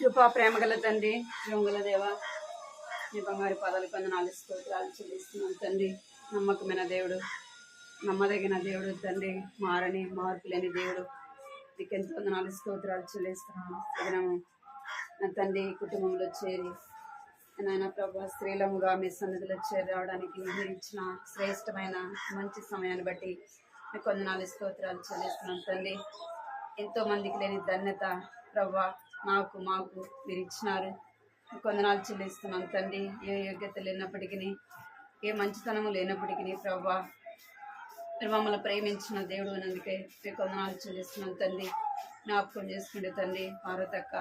కృపా ప్రేమ గల తండ్రి, యోగల దేవ, నీ బంగారు పాదాలు వందనాలు స్తోత్రాలు చెల్లిస్తున్నాను తండ్రి. నమ్మకమైన దేవుడు, నమ్మదగిన దేవుడు తండ్రి, మార్పు లేని దేవుడు, నీకెంతో వందనాలు స్తోత్రాలు చెల్లిస్తున్నాను. దినము నా తండ్రి కుటుంబంలో చేరి నాయన ప్రభా స్త్రీలముగా మీ సన్నిధిలో చేరి రావడానికి మీరు ఇచ్చిన శ్రేష్టమైన మంచి సమయాన్ని బట్టి మీకు వందనాలు స్తోత్రాలు చెల్లిస్తున్నాను తండ్రి. ఎంతో మందికి లేని ధన్యత ప్రభా మాకు మీరు ఇచ్చినారు. వందనాలు చెల్లిస్తున్నాను తండ్రి. ఏ యోగ్యత లేనప్పటికీ, ఏ మంచితనము లేనప్పటికీ ప్రభా మీరు మమ్మల్ని ప్రేమించిన దేవుడు అన్నందుకే మీకు వందనాలు చెల్లిస్తున్నాను తండ్రి. జ్ఞాపకం చేసుకుంటే తండ్రి పార్వతక్క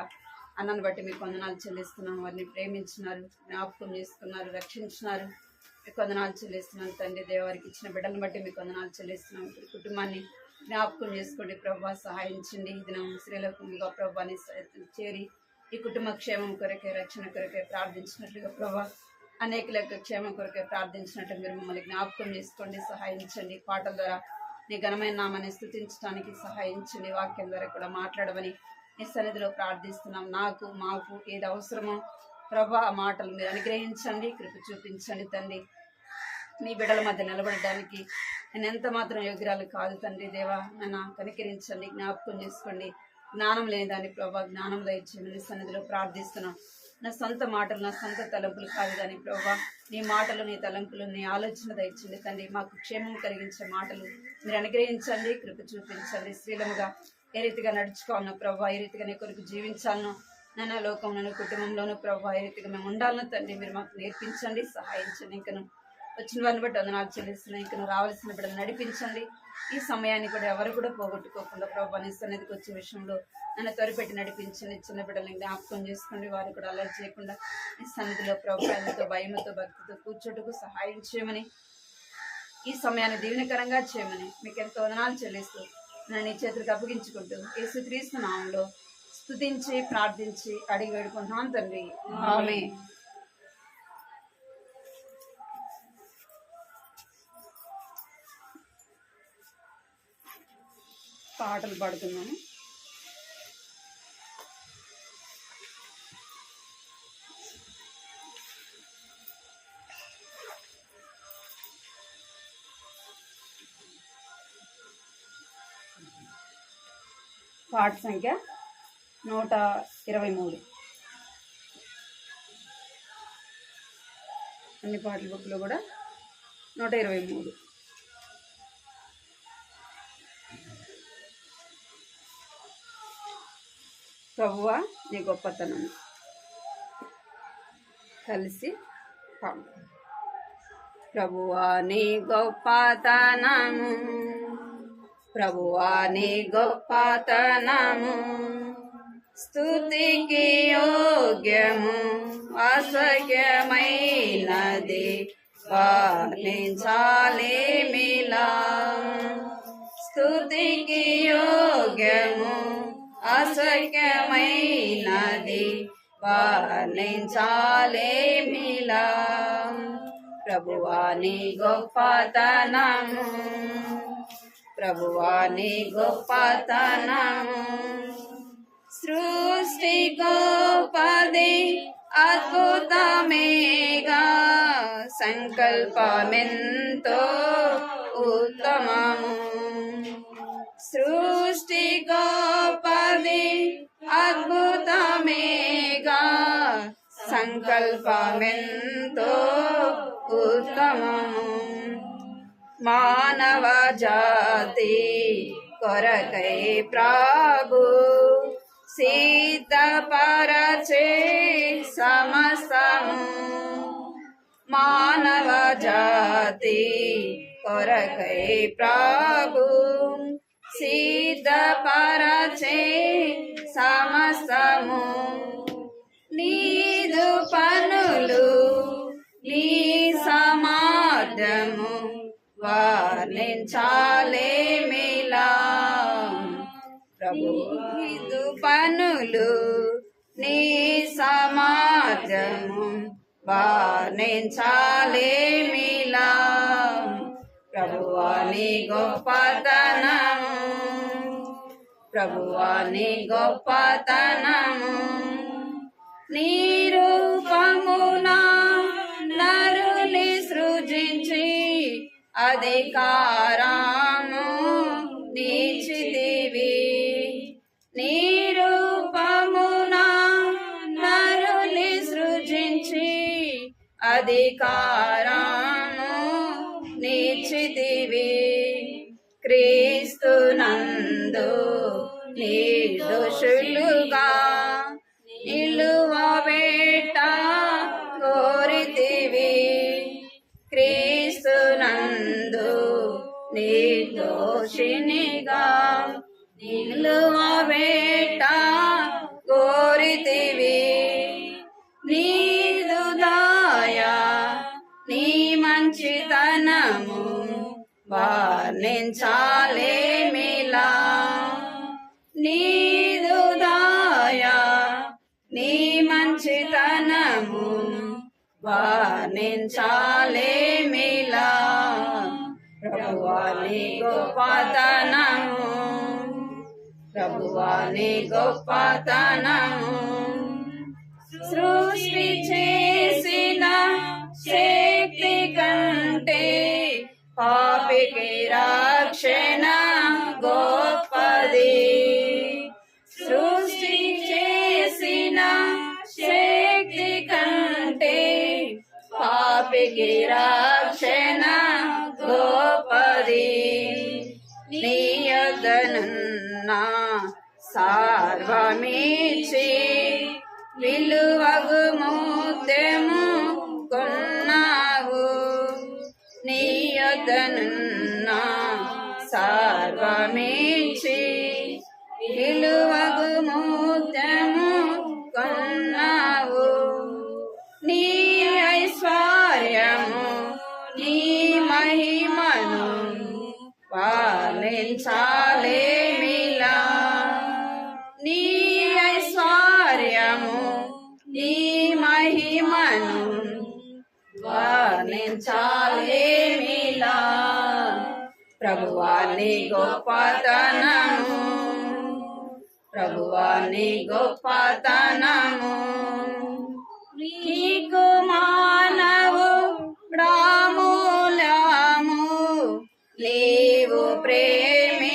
అన్నను బట్టి మీకు వందనాలు చెల్లిస్తున్నాం. వారిని ప్రేమించినారు, జ్ఞాపకం చేసుకున్నారు, రక్షించినారు. మీకు వందనాలు చెల్లిస్తున్నాను తండ్రి. దేవారికి ఇచ్చిన బిడ్డలను బట్టి మీకు వందనాలు చెల్లిస్తున్నాం. కుటుంబాన్ని జ్ఞాపకం చేసుకోండి ప్రభా, సహాయించండి. దినం స్త్రీలకుగా ప్రభాని చేరి ఈ కుటుంబ క్షేమం కొరకే, రక్షణ కొరకే ప్రార్థించినట్లుగా ప్రభా అనేకులకు క్షేమం కొరకే ప్రార్థించినట్టు మీరు మమ్మల్ని జ్ఞాపకం చేసుకోండి, సహాయించండి. పాటల ద్వారా నీ ఘనమైన నామాన్ని స్తుతించడానికి సహాయించండి. వాక్యం ద్వారా కూడా మాట్లాడమని నీ సన్నిధిలో ప్రార్థిస్తున్నాం. మాకు ఏది అవసరమో ప్రభా ఆ మాటలు మీరు అనుగ్రహించండి, కృప చూపించండి తండ్రి. మీ బిడ్డల మధ్య నిలబడడానికి నేను ఎంత మాత్రం యోగ్యురాలు కాదు తండ్రి. దేవా నన్ను కనికరించండి, జ్ఞాపకం చేసుకోండి. జ్ఞానం లేని దాన్ని ప్రభా జ్ఞానం దయచేయమని సన్నిధిలో ప్రార్థిస్తున్నాం. నా సొంత మాటలు, నా సొంత తలంపులు కాదు కానీ ప్రభా నీ మాటలు, నీ తలంపులు, నీ ఆలోచన దయచేయండి తండ్రి. మాకు క్షేమం కలిగించే మాటలు మీరు అనుగ్రహించండి, కృప చూపించండి. స్త్రీలముగా ఏ రీతిగా నడుచుకోవాలనో ప్రభా, ఏ రీతిగా నీ కొరకు జీవించాలనో నన్ను లోకంలోనూ కుటుంబంలోనూ ప్రభా ఏ రీతిగా మేము ఉండాలనో తండ్రి మీరు మాకు నేర్పించండి, సహాయించండి. ఇంకను వచ్చిన వారిని బట్టి వందనాలు చెల్లిస్తున్నాయి. ఇంకా రావాల్సిన బిడ్డలు నడిపించండి. ఈ సమయాన్ని కూడా ఎవరు కూడా పోగొట్టుకోకుండా ప్రభా నీ సన్నిధికి వచ్చే విషయంలో నన్ను త్వరపెట్టి నడిపించండి. చిన్న బిడ్డలను జ్ఞాపకం చేసుకోండి, వారు కూడా అల్లరి చేయకుండా ఈ సన్నిధిలో ప్రభుత్వంతో భయముతో భక్తితో కూర్చోటకు సహాయం చేయమని, ఈ సమయాన్ని దీవెనకరంగా చేయమని మీకు ఎంతో వందనాలు చెల్లిస్తూ నన్ను నీ చేతులకు అప్పగించుకుంటూ యేసుక్రీస్తు నామములో స్తుతించి ప్రార్థించి అడిగి వేడుకుంటున్నాను తండ్రి, ఆమేన్. పాటలు పాడుతున్నాను. పాట సంఖ్య 123. అన్ని పాటల బుక్లో కూడా 123. ప్రభువా నీ గొప్పతనం కలిసి పాడు. ప్రభువా నీ గొప్పతనము, ప్రభువా నీ గొప్పతనము స్తుతికి యోగ్యము, అసఖ్యమైనది వర్ణించాలి మిలా. స్తుతికి యోగ్యము, అసఖ్యమైనది వర్ణించాలి మిలా. ప్రభువా నీ గొప్పతనము, ప్రభువా నీ గొప్పతనము సృష్టి గొప్పది అద్భుతమేగా, సంకల్పమెంతో ఉత్తమము. సృష్టి గొప్పది అద్భుతమేగా, సంకల్పమెంతో ఉత్తమము. మానవ జాతి కొరకై ప్రభు సిద్ధపరచే సమస్తము. మానవ జాతి కొరకై ప్రభు సిద్ధపరచే సమస్తము. నీదు పనులు, నీ సమాజము వర్ణించాలే మిలా. ప్రభు నీదు పనులు, నీ సమాజము వర్ణించాలే మిలా. ప్రభువా నీ గొప్పతనము, ప్రభువా నీ గొప్పతనము నీ రూపమున నరుని సృజించి అధికారము నీచితివి. నీ రూపమున నరుని సృజించి అధికారము నీచితివి. క్రీస్తునందు నిర్దోషులుగా నిలువబెట్ట కోరితివి. క్రీస్తునందు నిర్దోషినిగా నిలువబెట్ట కోరితివి. నీదు దయ నీ మంచితనము వర్ణించాలేమిలా. నీదు దయ నీ మంచితనము వర్ణించాలేమిలా. ప్రభువా నీ గొప్పతనము, ప్రభువా నీ గొప్పతనము. సృష్టి చేసిన శక్తి కంటే పాపికి రక్షణ గొప్పది. సృష్టి చేసిన శక్తి కంటే పాపికి రక్షణ గొప్పది. నీ యొద్దనున్న సర్వమిచ్చి విలువగు ముత్యము కొన్నావు. నీ యొద్దనున్న సర్వమిచ్చి విలువగు ముత్యము కొన్నావు. నీ ఐశ్వర్యము నీ మహిమను వర్ణించాలేమిలా. నీ ఐశ్వర్యము నీ మహిమను వర్ణించాలేమిలా. ప్రభువా నీ గొప్పతనము, ప్రభువా నీ గొప్పతనము. నీకు మానవు ప్రాముల్యము లేవు ప్రేమించుచున్నావు.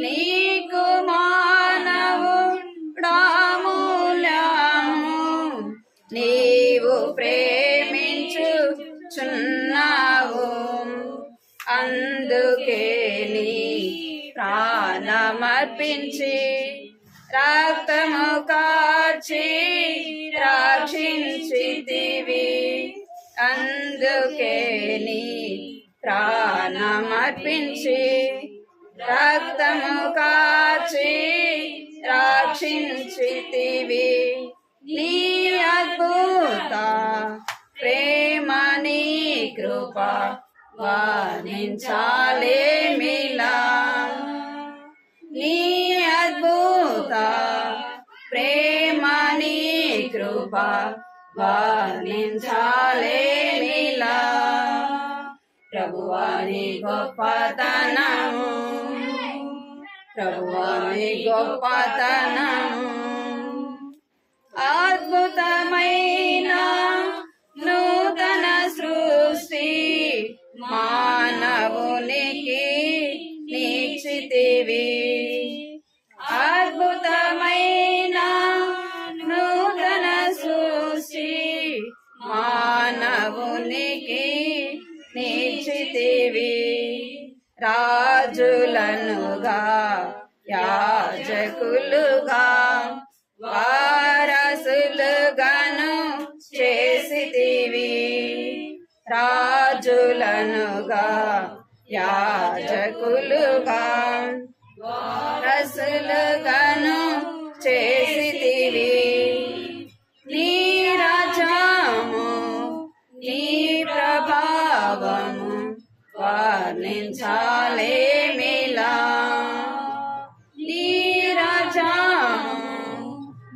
నీకు మానవు ప్రాముల్యము నీవు ప్రేమించుచున్నావు. అందుకే నీ ప్రాణమర్పించి రక్తము కార్చి రక్షించితివి. అందుకే నీ ప్రాణమర్పించి రక్తము కార్చి రక్షించితివి. నీ అద్భుత ప్రేమ నీ కృప వర్ణించాలేమిలా. నీ అద్భుత ప్రేమ నీ కృప వర్ణించాలేమిలా. ప్రభువా నీ గొప్పతనము, ప్రభువా నీ గొప్పతనము. అద్భుతమైన నూతన సృష్టి మానవునికి నీచితివి. అద్భుతమైన నూతన సృష్టి మానవునికి నీచితివి. రాజులనుగా యాజకులుగా వారసులుగాను చేసితివి. రాజులనుగా యాజకులుగా వారసులుగాను చేసితివి. నీ రాజ్యము నీ ప్రభావము వర్ణించాలేమిలా. నీ రాజ్యము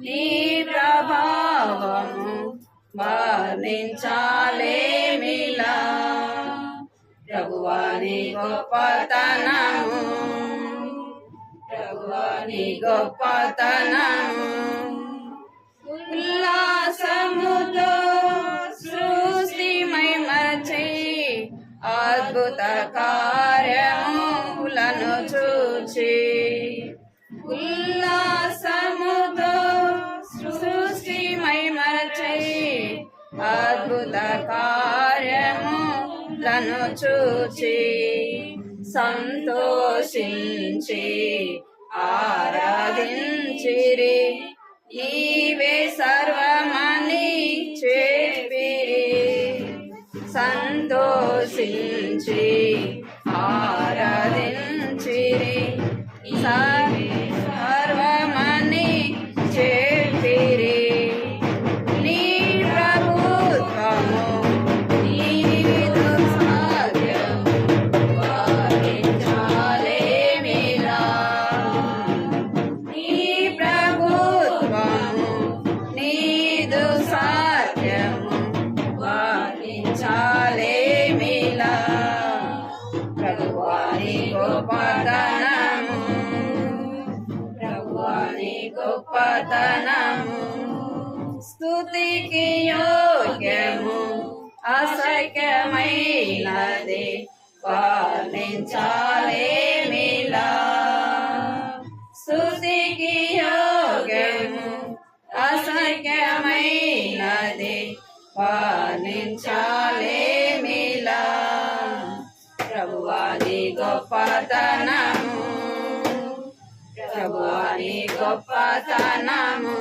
నీ ప్రభావము వర్ణించాలేమిలా. ప్రభువా నీ గొప్పతనము, ప్రభువా నీ గొప్పతనము ఉల్లాసముతో సృష్టి మహిమర్చి అద్భుత కార్యములను చూచి ఉల్లాసముతో సృష్టి మహిమర్చి అద్భుత కార్యములను చూచి సంతోషించి ఆరాధించిరి నీవే సర్వమని చెప్పిరి సంతోషించి ఆరాధించిరి సర్వమని చెప్పిరి నీ ప్రభుత్వము నీదు సాధ్యం వారించాలేమిలా నీ ప్రభుత్వము నీదు సాధ్యము వారించాలేమిలా ప్రభువా నీ గొప్పతనము ప్రభువా నీ గొప్పతనము స్తుతికి యోగ్యము అసఖ్యమైనది వర్ణించాలేమిలా స్తుతికి యోగ్యము అసఖ్యమైనది వర్ణించాలేమిలా ప్రభువా నీ గొప్పతనము ప్రభువా నీ గొప్పతనము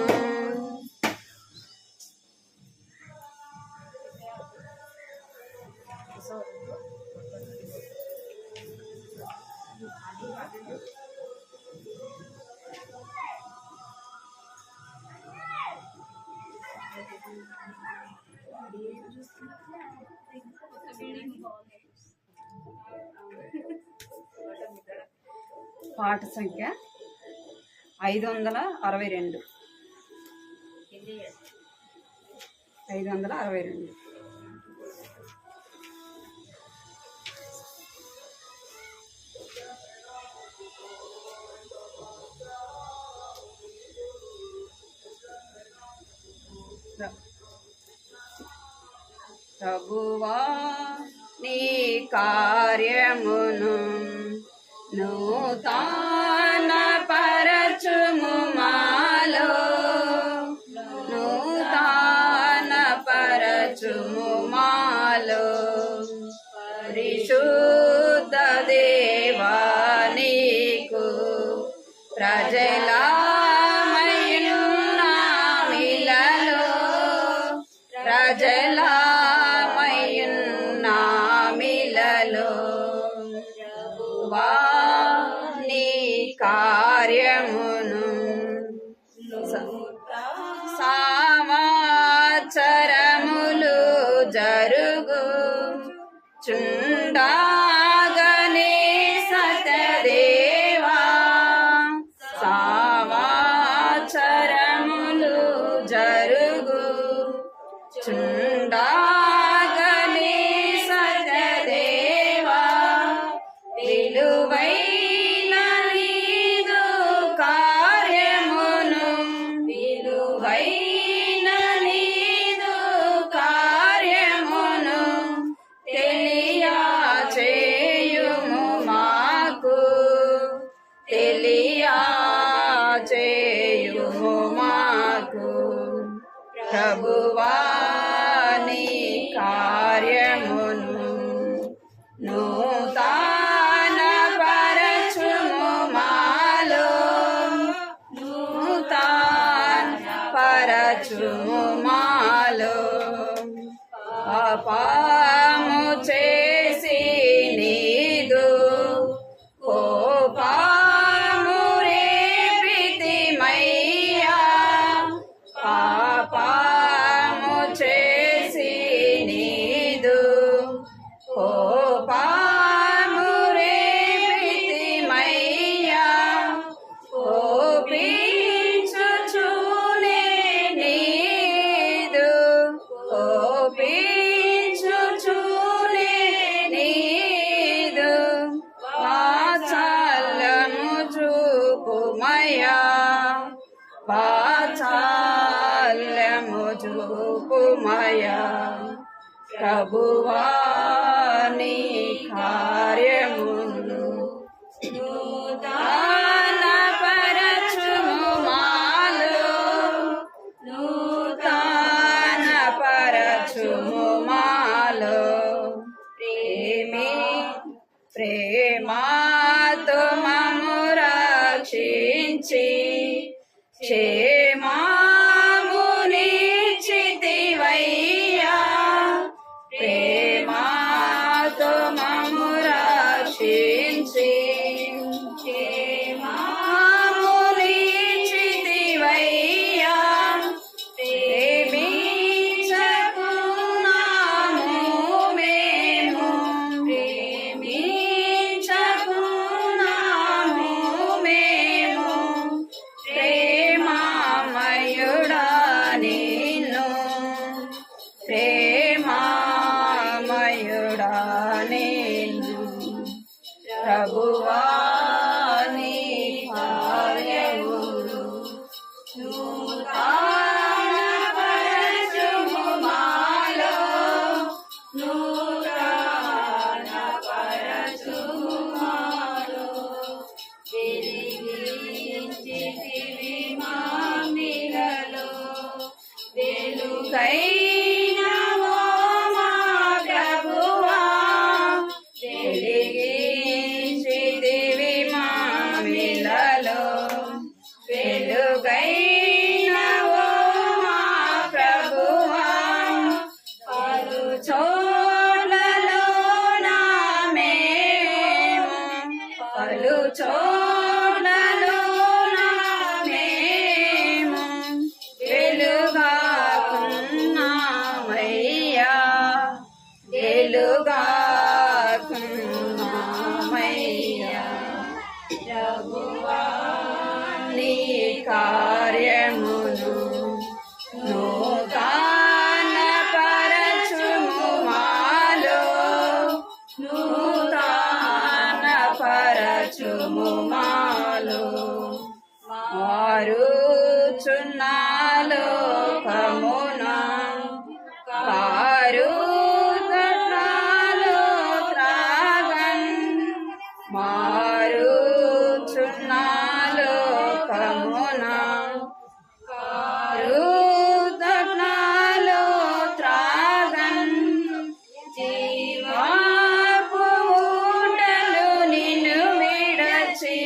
పాట సంఖ్య 562 562 ప్రభువా నీ కార్యమును నూతన పరచుము మాలో నూతన పరచుము మాలో పరిశుద్ధ దేవా నీకు ప్రజలామయున్నామిలలో ప్రజలామయున్నామిలలో నీ కార్యమును సంవత్సరములు జరుగు చుండాగనే సత్యదేవా సంవత్సరములు జరుగు చుండాగనే సత్యదేవా విలువైన నీదు కార్యమును విలువైన నీదు కార్యమును తెలియచేయుము మాకు తెలియచేయుము మాకు ప్రభువా నీ కార్యమును నూతన పరచుము మాలో నూతన పరచుము మాలో పాపము చేసి నీదు కోపము రేపితిమయ్యా పాపము చేసి నీదు కోపము రేపితిమయ్యా కోపించుచునే నీ వాత్సల్యము చూపుమయా ప్రభువా నీ కార్యములు నూతన పరచుము మాలో నూతన పరచుము మాలో ప్రేమాతో మమ్ము రక్షించి క్షేమమునిచ్చితివయ్యా ప్రేమాతో మమ్ము రక్షించి క్షేమమునిచ్చితివయ్యా ప్రేమించకున్నాము మేము ప్రేమించకున్నాము మేము ప్రేమమయుడా నిన్ను ప్రేమమయుడా నిన్ను ప్రభువా నీ కార్యములు నూతన పరచుము మాలో నూతన పరచుము మాలో వెలిగించితివి మామిలలో వెలుగైనవో మా ప్రభువా వెలిగించితివి మామిలలో వెలుగైనవో మా ప్రభువా పలు చోట్లలో నా మేము పలు చోట్లలో నా మేము వెలుగాకున్నామయ్యా వెలుగాకున్నామయ్యా ప్రభువా నీ కార్యములు నూతన పరచుము మాలో నూతన పరచుము మాలో మారుచున్నాలో కమునా కారుగట్నాలో త్రాగన్ మారుచున్నాలో కమునా కారుగట్నాలో త్రాగన్ జీవాపు ఊటలు నిన్ను విడచి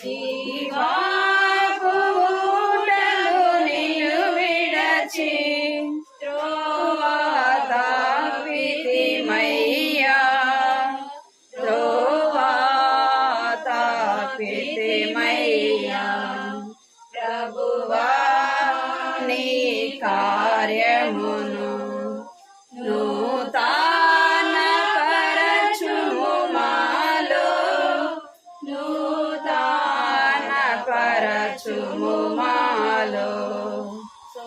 జీవాపు ఊటలు నిన్ను విడచి త్రోవా తాపితిమయ్యా త్రోవా తాపితిమయ్యా ప్రభువా నీ కార్యమును నూతన పరచుము మాలో నూతన పరచుము మాలో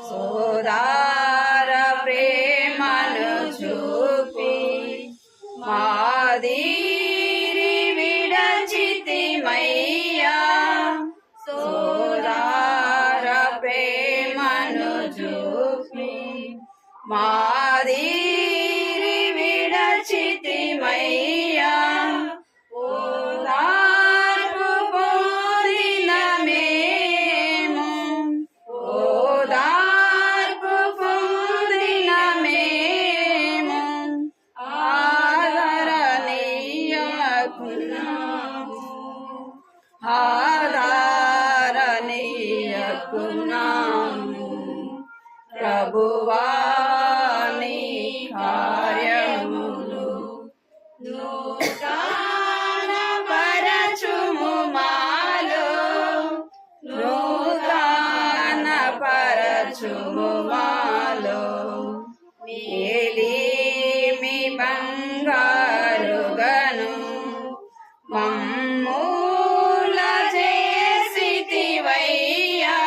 సోదర ప్రేమను చూపి మాదిరి విడచితిమయ్యా సోదర ప్రేమను చూపి మాదిరి విడచితిమయ్యా ఓదార్పు పొందిన మేము ఓదార్పు పొందిన మేము ఆదరణీయకున్నాము ఆదరణీయకున్నాము ప్రభువా నీ కార్యములు నూతన పరచుము మాలో నూతన పరచుము మాలో మేలిమి బంగారుగను మమ్మూల చేసితివయ్యా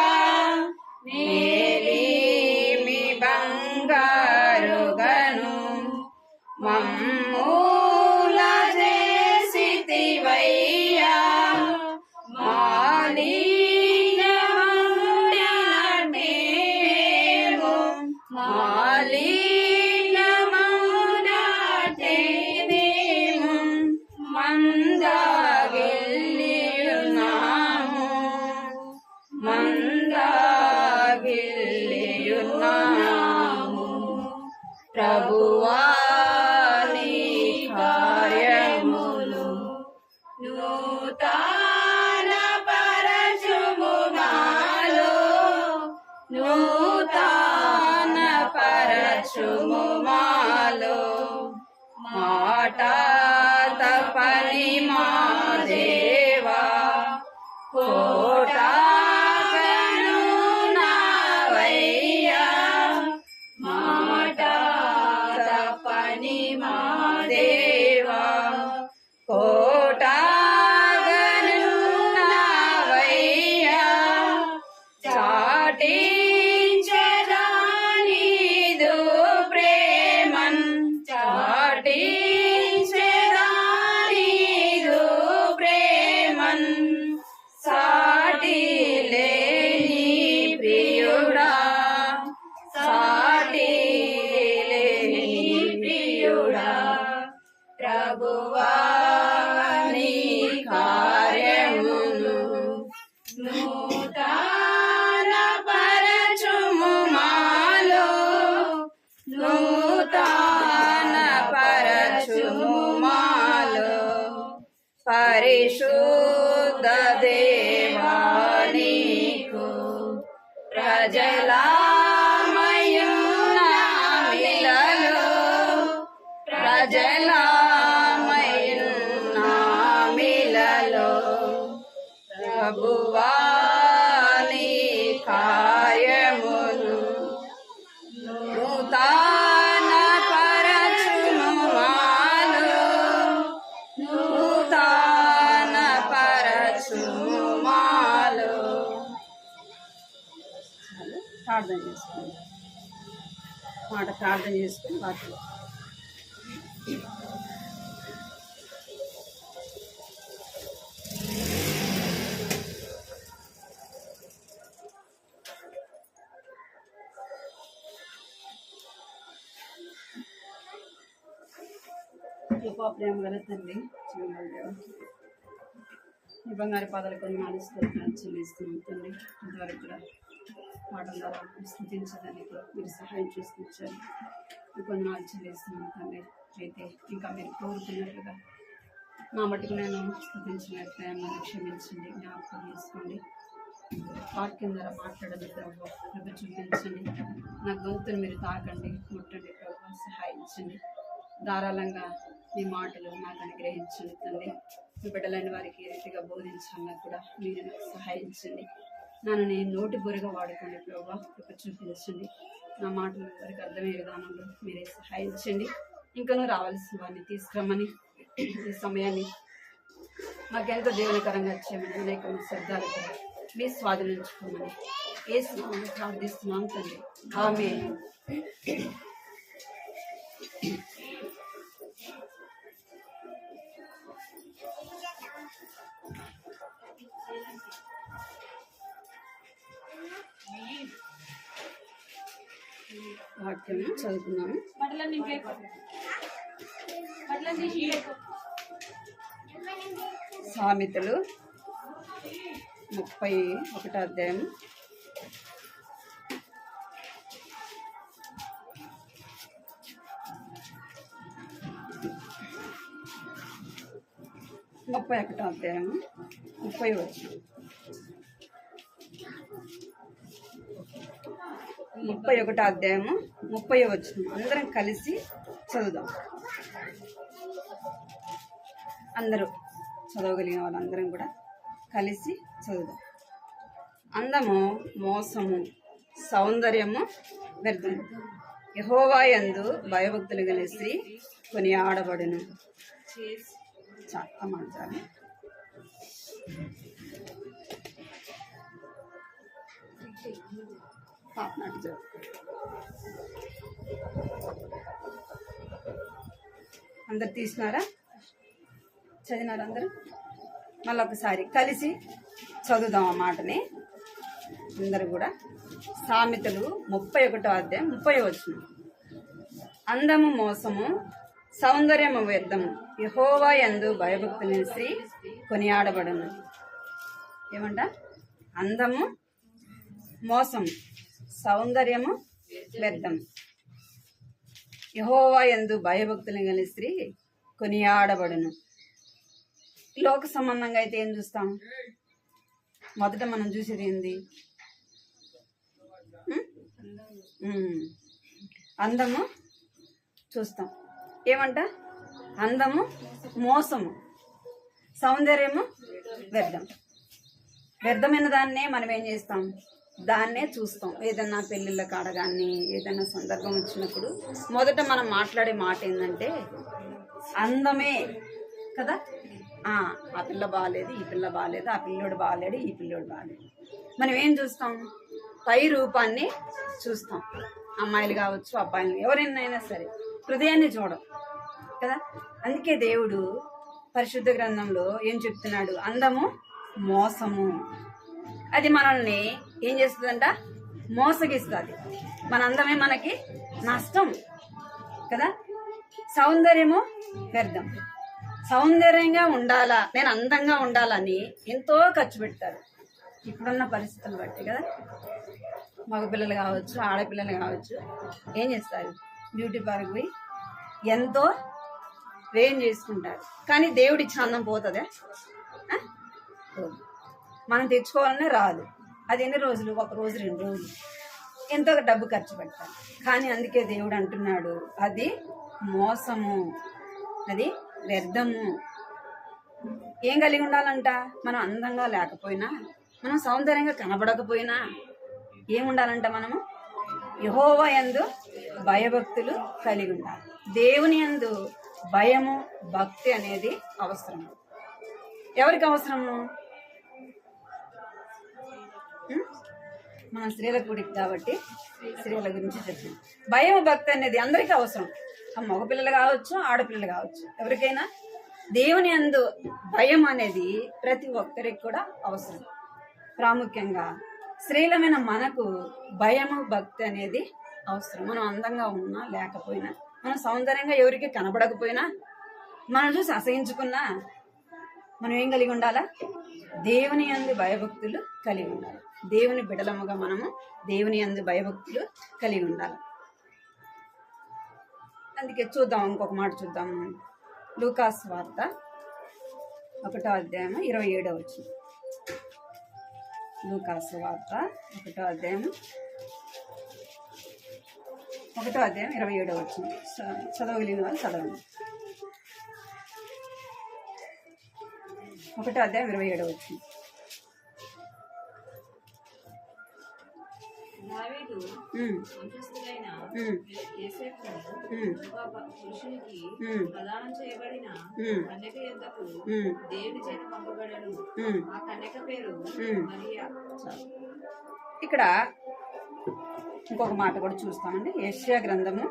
మేలిమి బంగారుగను మమ్మూల చేసితివయ్యా మాలిన్యముల పరచుము మాలో మాట తపని మా దేవా కోటను నావయ్యా మాట తపని మా దేవా కోటను నావయ్యా చాటించరా నీదు ప్రేమన్ చాటించరా నీదు ప్రేమన్ సాటి లేని ప్రియుడా సాటి లేని ప్రియుడా ప్రభువా నీ కార్యమును నూతన పరచుము మాలో నూతన పరచుము మాలో పరిశుద్ధ దేవా నీకు ప్రజలామయున్నామిలలో ప్రజలామయున్నామిలలో ప్రభువా నీ కార్యమును నూతన పరచుము మాలో నూతన పరచుము మాలో. ప్రార్థన చేసుకోండి, మాట ప్రార్థన చేసుకుని వాటిలో ప్రేమ గల తండ్రి ఈ బంగారు పాదాలు కొన్ని స్తోత్రాలు చెల్లిస్తున్నాం తండ్రి. ఇంతవరకు కూడా మాటల ద్వారా స్థుతించడానికి మీరు సహాయం చేసుకొచ్చారు. కొన్ని చెల్లిస్తున్నాం తండ్రి. అయితే ఇంకా మీరు కోరుకున్నట్లుగా నా మటుకు నేను స్థుతించినట్లే నన్ను క్షమించండి, జ్ఞాపకం చేసుకోండి. వాక్యం ద్వారా మాట్లాడండి ప్రభు, కృప చూపించండి. నా గొంతును మీరు తాకండి, ముట్టండి ప్రభు, సహాయించండి. ధారాళంగా మీ మాటలు నాకు అనుగ్రహించండి తండ్రి. మీ బిడ్డలైన వారికి ఏ రీతిగా బోధించాలని కూడా మీరు నాకు సహాయించండి. నన్ను నేను నోటి బొరుగా వాడుకోండి ప్రభు, కృప చూపించండి. నా మాటలు వారికి అర్థమయ్యే విధానంలో మీరే సహాయించండి. ఇంకనూ రావాల్సిన వారిని తీసుకురమ్మని ఈ సమయాన్ని మాకెంతో దేవునికరంగా చేయమని అనేక శబ్దాలు కూడా మీ స్వాధీనించుకోమని యేసు నామములో ప్రార్థిస్తున్నాం తండ్రి, ఆమేన్. వాక్యం చదువుకున్నాను. సామెతలు 31వ అధ్యాయం 31వ అధ్యాయం 30వ వచనం. 31వ అధ్యాయము 30వ వచనం అందరం కలిసి చదువుదాం. అందరూ చదవగలిగిన వాళ్ళందరం కూడా కలిసి చదువుదాం. అందము మోసము సౌందర్యము వ్యర్థం, యెహోవా యందు భయభక్తులు గల స్త్రీ కొనియాడబడును. చాలా మాట్లాడాలి. అందరు తీసినారా? చదివినారా అందరూ? మళ్ళీ ఒకసారి కలిసి చదువుదాం ఆ మాటని అందరూ కూడా. సామెతలు 31వ అధ్యాయం 30వ వచనం. అందము మోసము సౌందర్యము వ్యర్థము, యెహోవా యందు భయభక్తులు స్త్రీ కొనియాడబడును. ఏమంట? అందము మోసము సౌందర్యము వ్యర్థము, యెహోవా యందు భయభక్తులు గల స్త్రీ కొనియాడబడును. లోక సంబంధంగా అయితే ఏం చూస్తాం? మొదట మనం చూసేది ఏంది? అందము చూస్తాం. ఏమంట? అందము మోసము, సౌందర్యము వ్యర్థం. వ్యర్థమైన దాన్నే మనం ఏం చేస్తాం? దాన్నే చూస్తాం. ఏదన్నా పెళ్ళిళ్ళ కాడ కానీ ఏదైనా సందర్భం వచ్చినప్పుడు మొదట మనం మాట్లాడే మాట ఏంటంటే అందమే కదా. ఆ పిల్ల బాగాలేదు, ఈ పిల్ల బాగాలేదు, ఆ పిల్లోడు బాగాలేడు, ఈ పిల్లోడు బాగాలేడు. మనం ఏం చూస్తాం? పై రూపాన్ని చూస్తాం. అమ్మాయిలు కావచ్చు, అబ్బాయిలు, ఎవరైనా సరే హృదయాన్ని చూడం కదా. అందుకే దేవుడు పరిశుద్ధ గ్రంథంలో ఏం చెప్తున్నాడు? అందము మోసము. అది మనల్ని ఏం చేస్తుందంట? మోసగిస్తుంది. మన అందమే మనకి నష్టం కదా. సౌందర్యము వ్యర్థం. సౌందర్యంగా ఉండాలా, నేను అందంగా ఉండాలని ఎంతో ఖర్చు పెడతారు ఇప్పుడున్న పరిస్థితులు బట్టి కదా. మగపిల్లలు కావచ్చు, ఆడపిల్లలు కావచ్చు, ఏం చేస్తారు? బ్యూటీ పార్క్ పోయి ఎంతో వ్యయం చేసుకుంటారు. కానీ దేవుడి ఇచ్చిన అందం పోతుందా? మనం తెచ్చుకోవాలనే రాదు. అది ఎన్ని రోజులు? 1 రోజు 2 రోజులు ఎంతో డబ్బు ఖర్చు పెడతారు. కానీ అందుకే దేవుడు అంటున్నాడు అది మోసము, అది వ్యర్థము. ఏం కలిగి ఉండాలంట? మనం అందంగా లేకపోయినా, మనం సౌందర్యంగా కనబడకపోయినా ఏముండాలంట? మనము యెహోవా యందు భయభక్తులు కలిగి ఉండాలి. దేవుని యందు భయము భక్తి అనేది అవసరము. ఎవరికి అవసరము? మన స్త్రీల కూడికి కాబట్టి స్త్రీల గురించి చెప్పింది. భయం భక్తి అనేది అందరికీ అవసరం. మగపిల్లలు కావచ్చు, ఆడపిల్లలు కావచ్చు, ఎవరికైనా దేవుని యందు భయం అనేది ప్రతి ఒక్కరికి కూడా అవసరం. ప్రాముఖ్యంగా స్త్రీలమైన మనకు భయము భక్తి అనేది అవసరం. మనం అందంగా ఉన్నా లేకపోయినా, మనం సౌందర్యంగా ఎవరికి కనబడకపోయినా, మనం చూసి అసహించుకున్నా మనం ఏం కలిగి ఉండాలా? దేవుని యందు భయభక్తులు కలిగి ఉండాలి. దేవుని బిడలముగా మనము దేవుని యందు భయభక్తులు కలిగి ఉండాలి. అందుకే చూద్దాం, ఇంకొక మాట చూద్దాము. లూకాసు వార్త 1వ అధ్యాయం 27వ వచనం. లూకాసు వార్త 1వ అధ్యాయం 27వ వచనం. చదవగలిగిన వాళ్ళు చదవండి. 1వ అధ్యాయం 27వ వచనం. దావీదు వంశస్థుడైన యోసేపును పురుషునికి ప్రదానం చేయబడిన కన్యక యొద్దకు దేవుని చేత పంపబడెను. ఆ కన్యక పేరు మరియా. ఇక్కడ ఇంకొక మాట కూడా చూస్తామండి. యెషయా గ్రంథము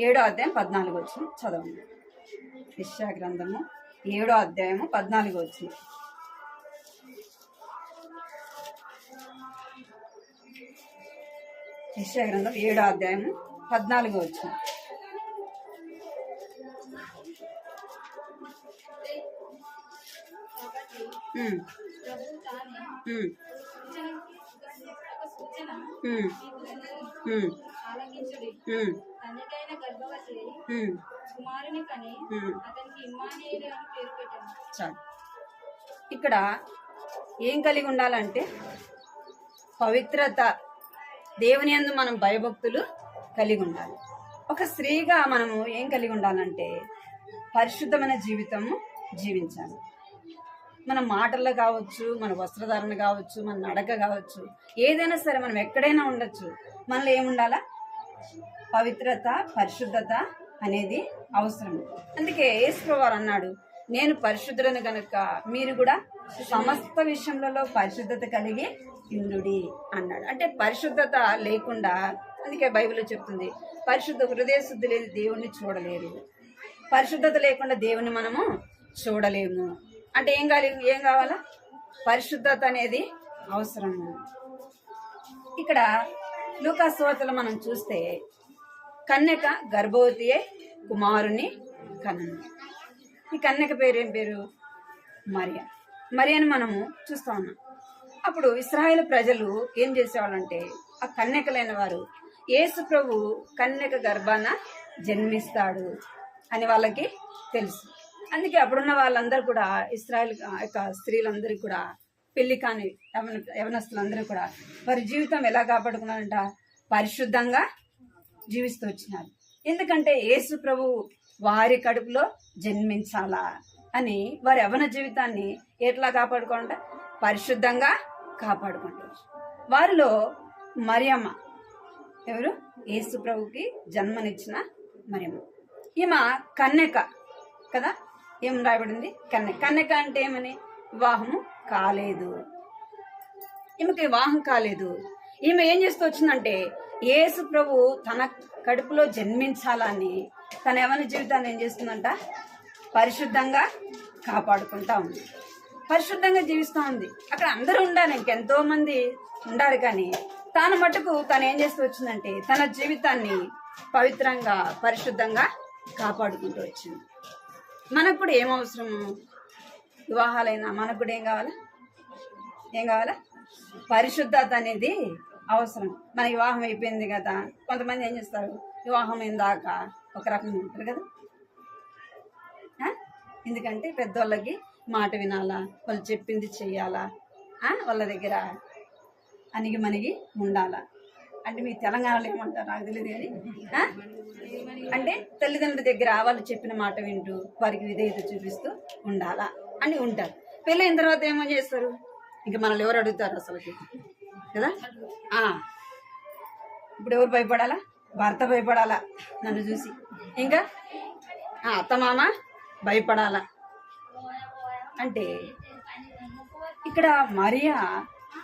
7వ అధ్యాయం 14వ వచనం చదవండి. యెషయా గ్రంథము 7వ అధ్యాయము 14వ వచనం. యెషయా గ్రంథం 7వ అధ్యాయము 14వ వచనం. ఇక్కడ ఏం కలిగి ఉండాలంటే పవిత్రత, దేవుని యందు మనం భయభక్తులు కలిగి ఉండాలి. ఒక స్త్రీగా మనము ఏం కలిగి ఉండాలంటే పరిశుద్ధమైన జీవితము జీవించాలి. మన మాటల్లో కావచ్చు, మన వస్త్రధారణ కావచ్చు, మన నడక కావచ్చు, ఏదైనా సరే మనం ఎక్కడైనా ఉండొచ్చు. మనలో ఏముండాలా? పవిత్రత, పరిశుద్ధత అనేది అవసరం. అందుకే యేసు వారు అన్నాడు, నేను పరిశుద్ధులను కనుక మీరు కూడా సమస్త విషయంలో పరిశుద్ధత కలిగి ఇందుడి అన్నాడు. అంటే పరిశుద్ధత లేకుండా, అందుకే బైబిల్లో చెప్తుంది పరిశుద్ధ హృదయ శుద్ధి లేని దేవుణ్ణి చూడలేరు. పరిశుద్ధత లేకుండా దేవుని మనము చూడలేము. అంటే ఏం కావాలా? పరిశుద్ధత అనేది అవసరము. ఇక్కడ లూకాసు వార్తలో మనం చూస్తే కన్యక గర్భవతియే కుమారుని కన్ను. ఈ కన్యక పేరు ఏం పేరు? మరియా. మరియాని మనము చూస్తా ఉన్నాం. అప్పుడు ఇశ్రాయేలు ప్రజలు ఏం చేసేవాళ్ళంటే, ఆ కన్యకలైన వారు యేసు ప్రభు కన్యక గర్భాన జన్మిస్తాడు అని వాళ్ళకి తెలుసు. అందుకే అప్పుడున్న వాళ్ళందరూ కూడా, ఇశ్రాయేల్ యొక్క స్త్రీలందరికీ కూడా, పెళ్లి కాని యవనస్తులందరూ కూడా వారి జీవితం ఎలా కాపాడుకున్నారంట? పరిశుద్ధంగా జీవిస్తూ వచ్చినారు. ఎందుకంటే యేసు ప్రభు వారి కడుపులో జన్మించాలా అని వారి యవ్వన జీవితాన్ని ఎట్లా కాపాడుకుంటా, పరిశుద్ధంగా కాపాడుకుంటారు. వారిలో మరియమ్మ ఎవరు? యేసు ప్రభుకి జన్మనిచ్చిన మరియమ్మ. ఈమె కన్యక కదా, ఏం రాయబడింది? కన్యక. కన్యక అంటే ఏమని? వివాహము కాలేదు. ఈమెకి వివాహం కాలేదు. ఈమె ఏం చేస్తూ వచ్చిందంటే యేసు ప్రభు తన కడుపులో జన్మించాలని తన యవ్వన జీవితాన్ని ఏం చేస్తుందంట? పరిశుద్ధంగా కాపాడుకుంటా ఉంది, పరిశుద్ధంగా జీవిస్తూ ఉంది. అక్కడ అందరూ ఉండాలి, ఇంకెంతో మంది ఉండాలి, కానీ తాను మటుకు తను ఏం చేస్తూ వచ్చిందంటే తన జీవితాన్ని పవిత్రంగా పరిశుద్ధంగా కాపాడుకుంటూ వచ్చింది. మనకు కూడా ఏం అవసరము? వివాహాలైనా మనకు కూడా ఏం కావాలా? ఏం కావాలా? పరిశుద్ధత అనేది అవసరం. మన వివాహం అయిపోయింది కదా, కొంతమంది ఏం చేస్తారు, వివాహం అయిందాక ఒక రకంగా ఉంటారు కదా. ఎందుకంటే పెద్దోళ్ళకి మాట వినాలా, వాళ్ళు చెప్పింది చెయ్యాలా, వాళ్ళ దగ్గర అణిగి మణిగి ఉండాలా. అంటే మీ తెలంగాణలో ఏమంటారు నాకు తెలియదు కానీ, అంటే తల్లిదండ్రుల దగ్గర వాళ్ళు చెప్పిన మాట వింటూ వారికి విధేయత చూపిస్తూ ఉండాలా అని ఉంటారు. పెళ్ళైన తర్వాత ఏమో చేస్తారు, ఇంకా మనల్ని ఎవరు అడుగుతారు అసలుకి కదా. ఇప్పుడు ఎవరు భయపడాలా? భర్త భయపడాలా నన్ను చూసి, ఇంకా అత్తమామ భయపడాలా. అంటే ఇక్కడ మరియా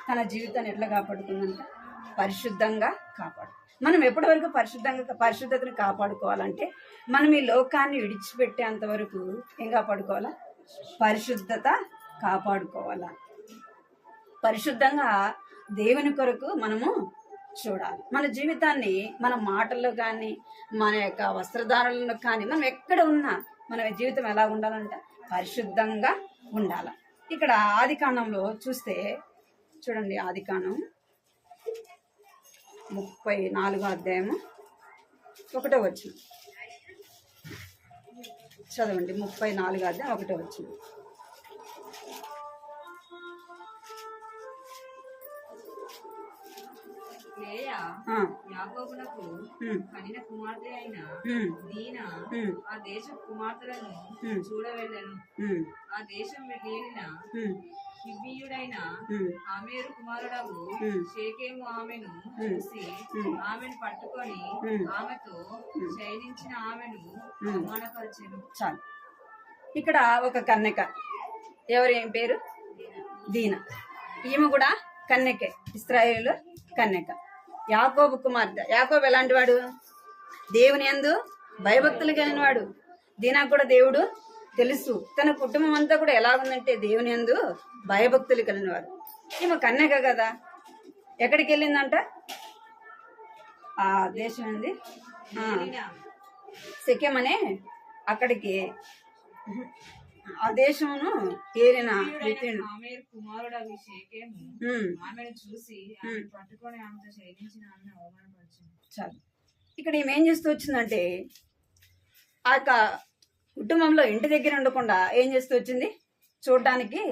తన జీవితాన్ని ఎట్లా కాపాడుకుందంట? పరిశుద్ధంగా కాపాడు. మనం ఎప్పటి వరకు పరిశుద్ధతను కాపాడుకోవాలంటే మనం ఈ లోకాన్ని విడిచిపెట్టేంత వరకు ఏం కాపాడుకోవాలా? పరిశుద్ధత కాపాడుకోవాలా. పరిశుద్ధంగా దేవుని కొరకు మనము చూడాలి. మన జీవితాన్ని మన మాటల్లో కానీ మన యొక్క వస్త్రధారణలో కానీ మనం ఎక్కడ ఉన్నా మన జీవితం ఎలా ఉండాలంటే పరిశుద్ధంగా ఉండాలి. ఇక్కడ ఆదికాండంలో చూస్తే చూడండి, ఆదికాండం 34వ అధ్యాయము 1వ వచనం చదవండి. 34వ అధ్యాయం 1వ వచనం. లేయా యాకోబునకు కనిన కుమార్తె అయిన దీనా ఆ దేశ కుమార్తెలను చూడవెళ్ళను. ఆ దేశం వెళ్ళిన హివ్వీయుడైన ఆమేరు కుమారుడవు షేకెము ఆమెను చూసి ఆమెను పట్టుకొని ఆమెతో శయనించిన ఆమెను అవమానపరిచెను. చాలు. ఇక్కడ ఒక కన్యక, ఎవరు, ఏం పేరు? దీనా. ఈమె కూడా కన్యకే, ఇశ్రాయేలు కన్యక, యాకోబు కుమార్తె. యాకోబు ఎలాంటి వాడు? దేవుని యందు భయభక్తులు కలిగిన వాడు. దీనా కూడా దేవుడు తెలుసు. తన కుటుంబం అంతా కూడా ఎలా ఉందంటే దేవుని యందు భయభక్తులు కలిగిన వాడు. ఈమె కన్యక కదా, ఎక్కడికి వెళ్ళిందంట? ఆ దేశం ఏంది, శెకెం అనే అక్కడికి, ఆ దేశమును ఏలిన కుమారుడు షేకెము ఆమెను చూసి పట్టుకొని ఆమెతో శయనించిన ఆమెను అవమానపరిచింది. చాలు. ఇక్కడ ఈమె ఏం చేస్తూ వచ్చిందంటే ఆ యొక్క కుటుంబంలో ఇంటి దగ్గర ఉండకుండా ఏం చేస్తూ వచ్చింది? చూడడానికి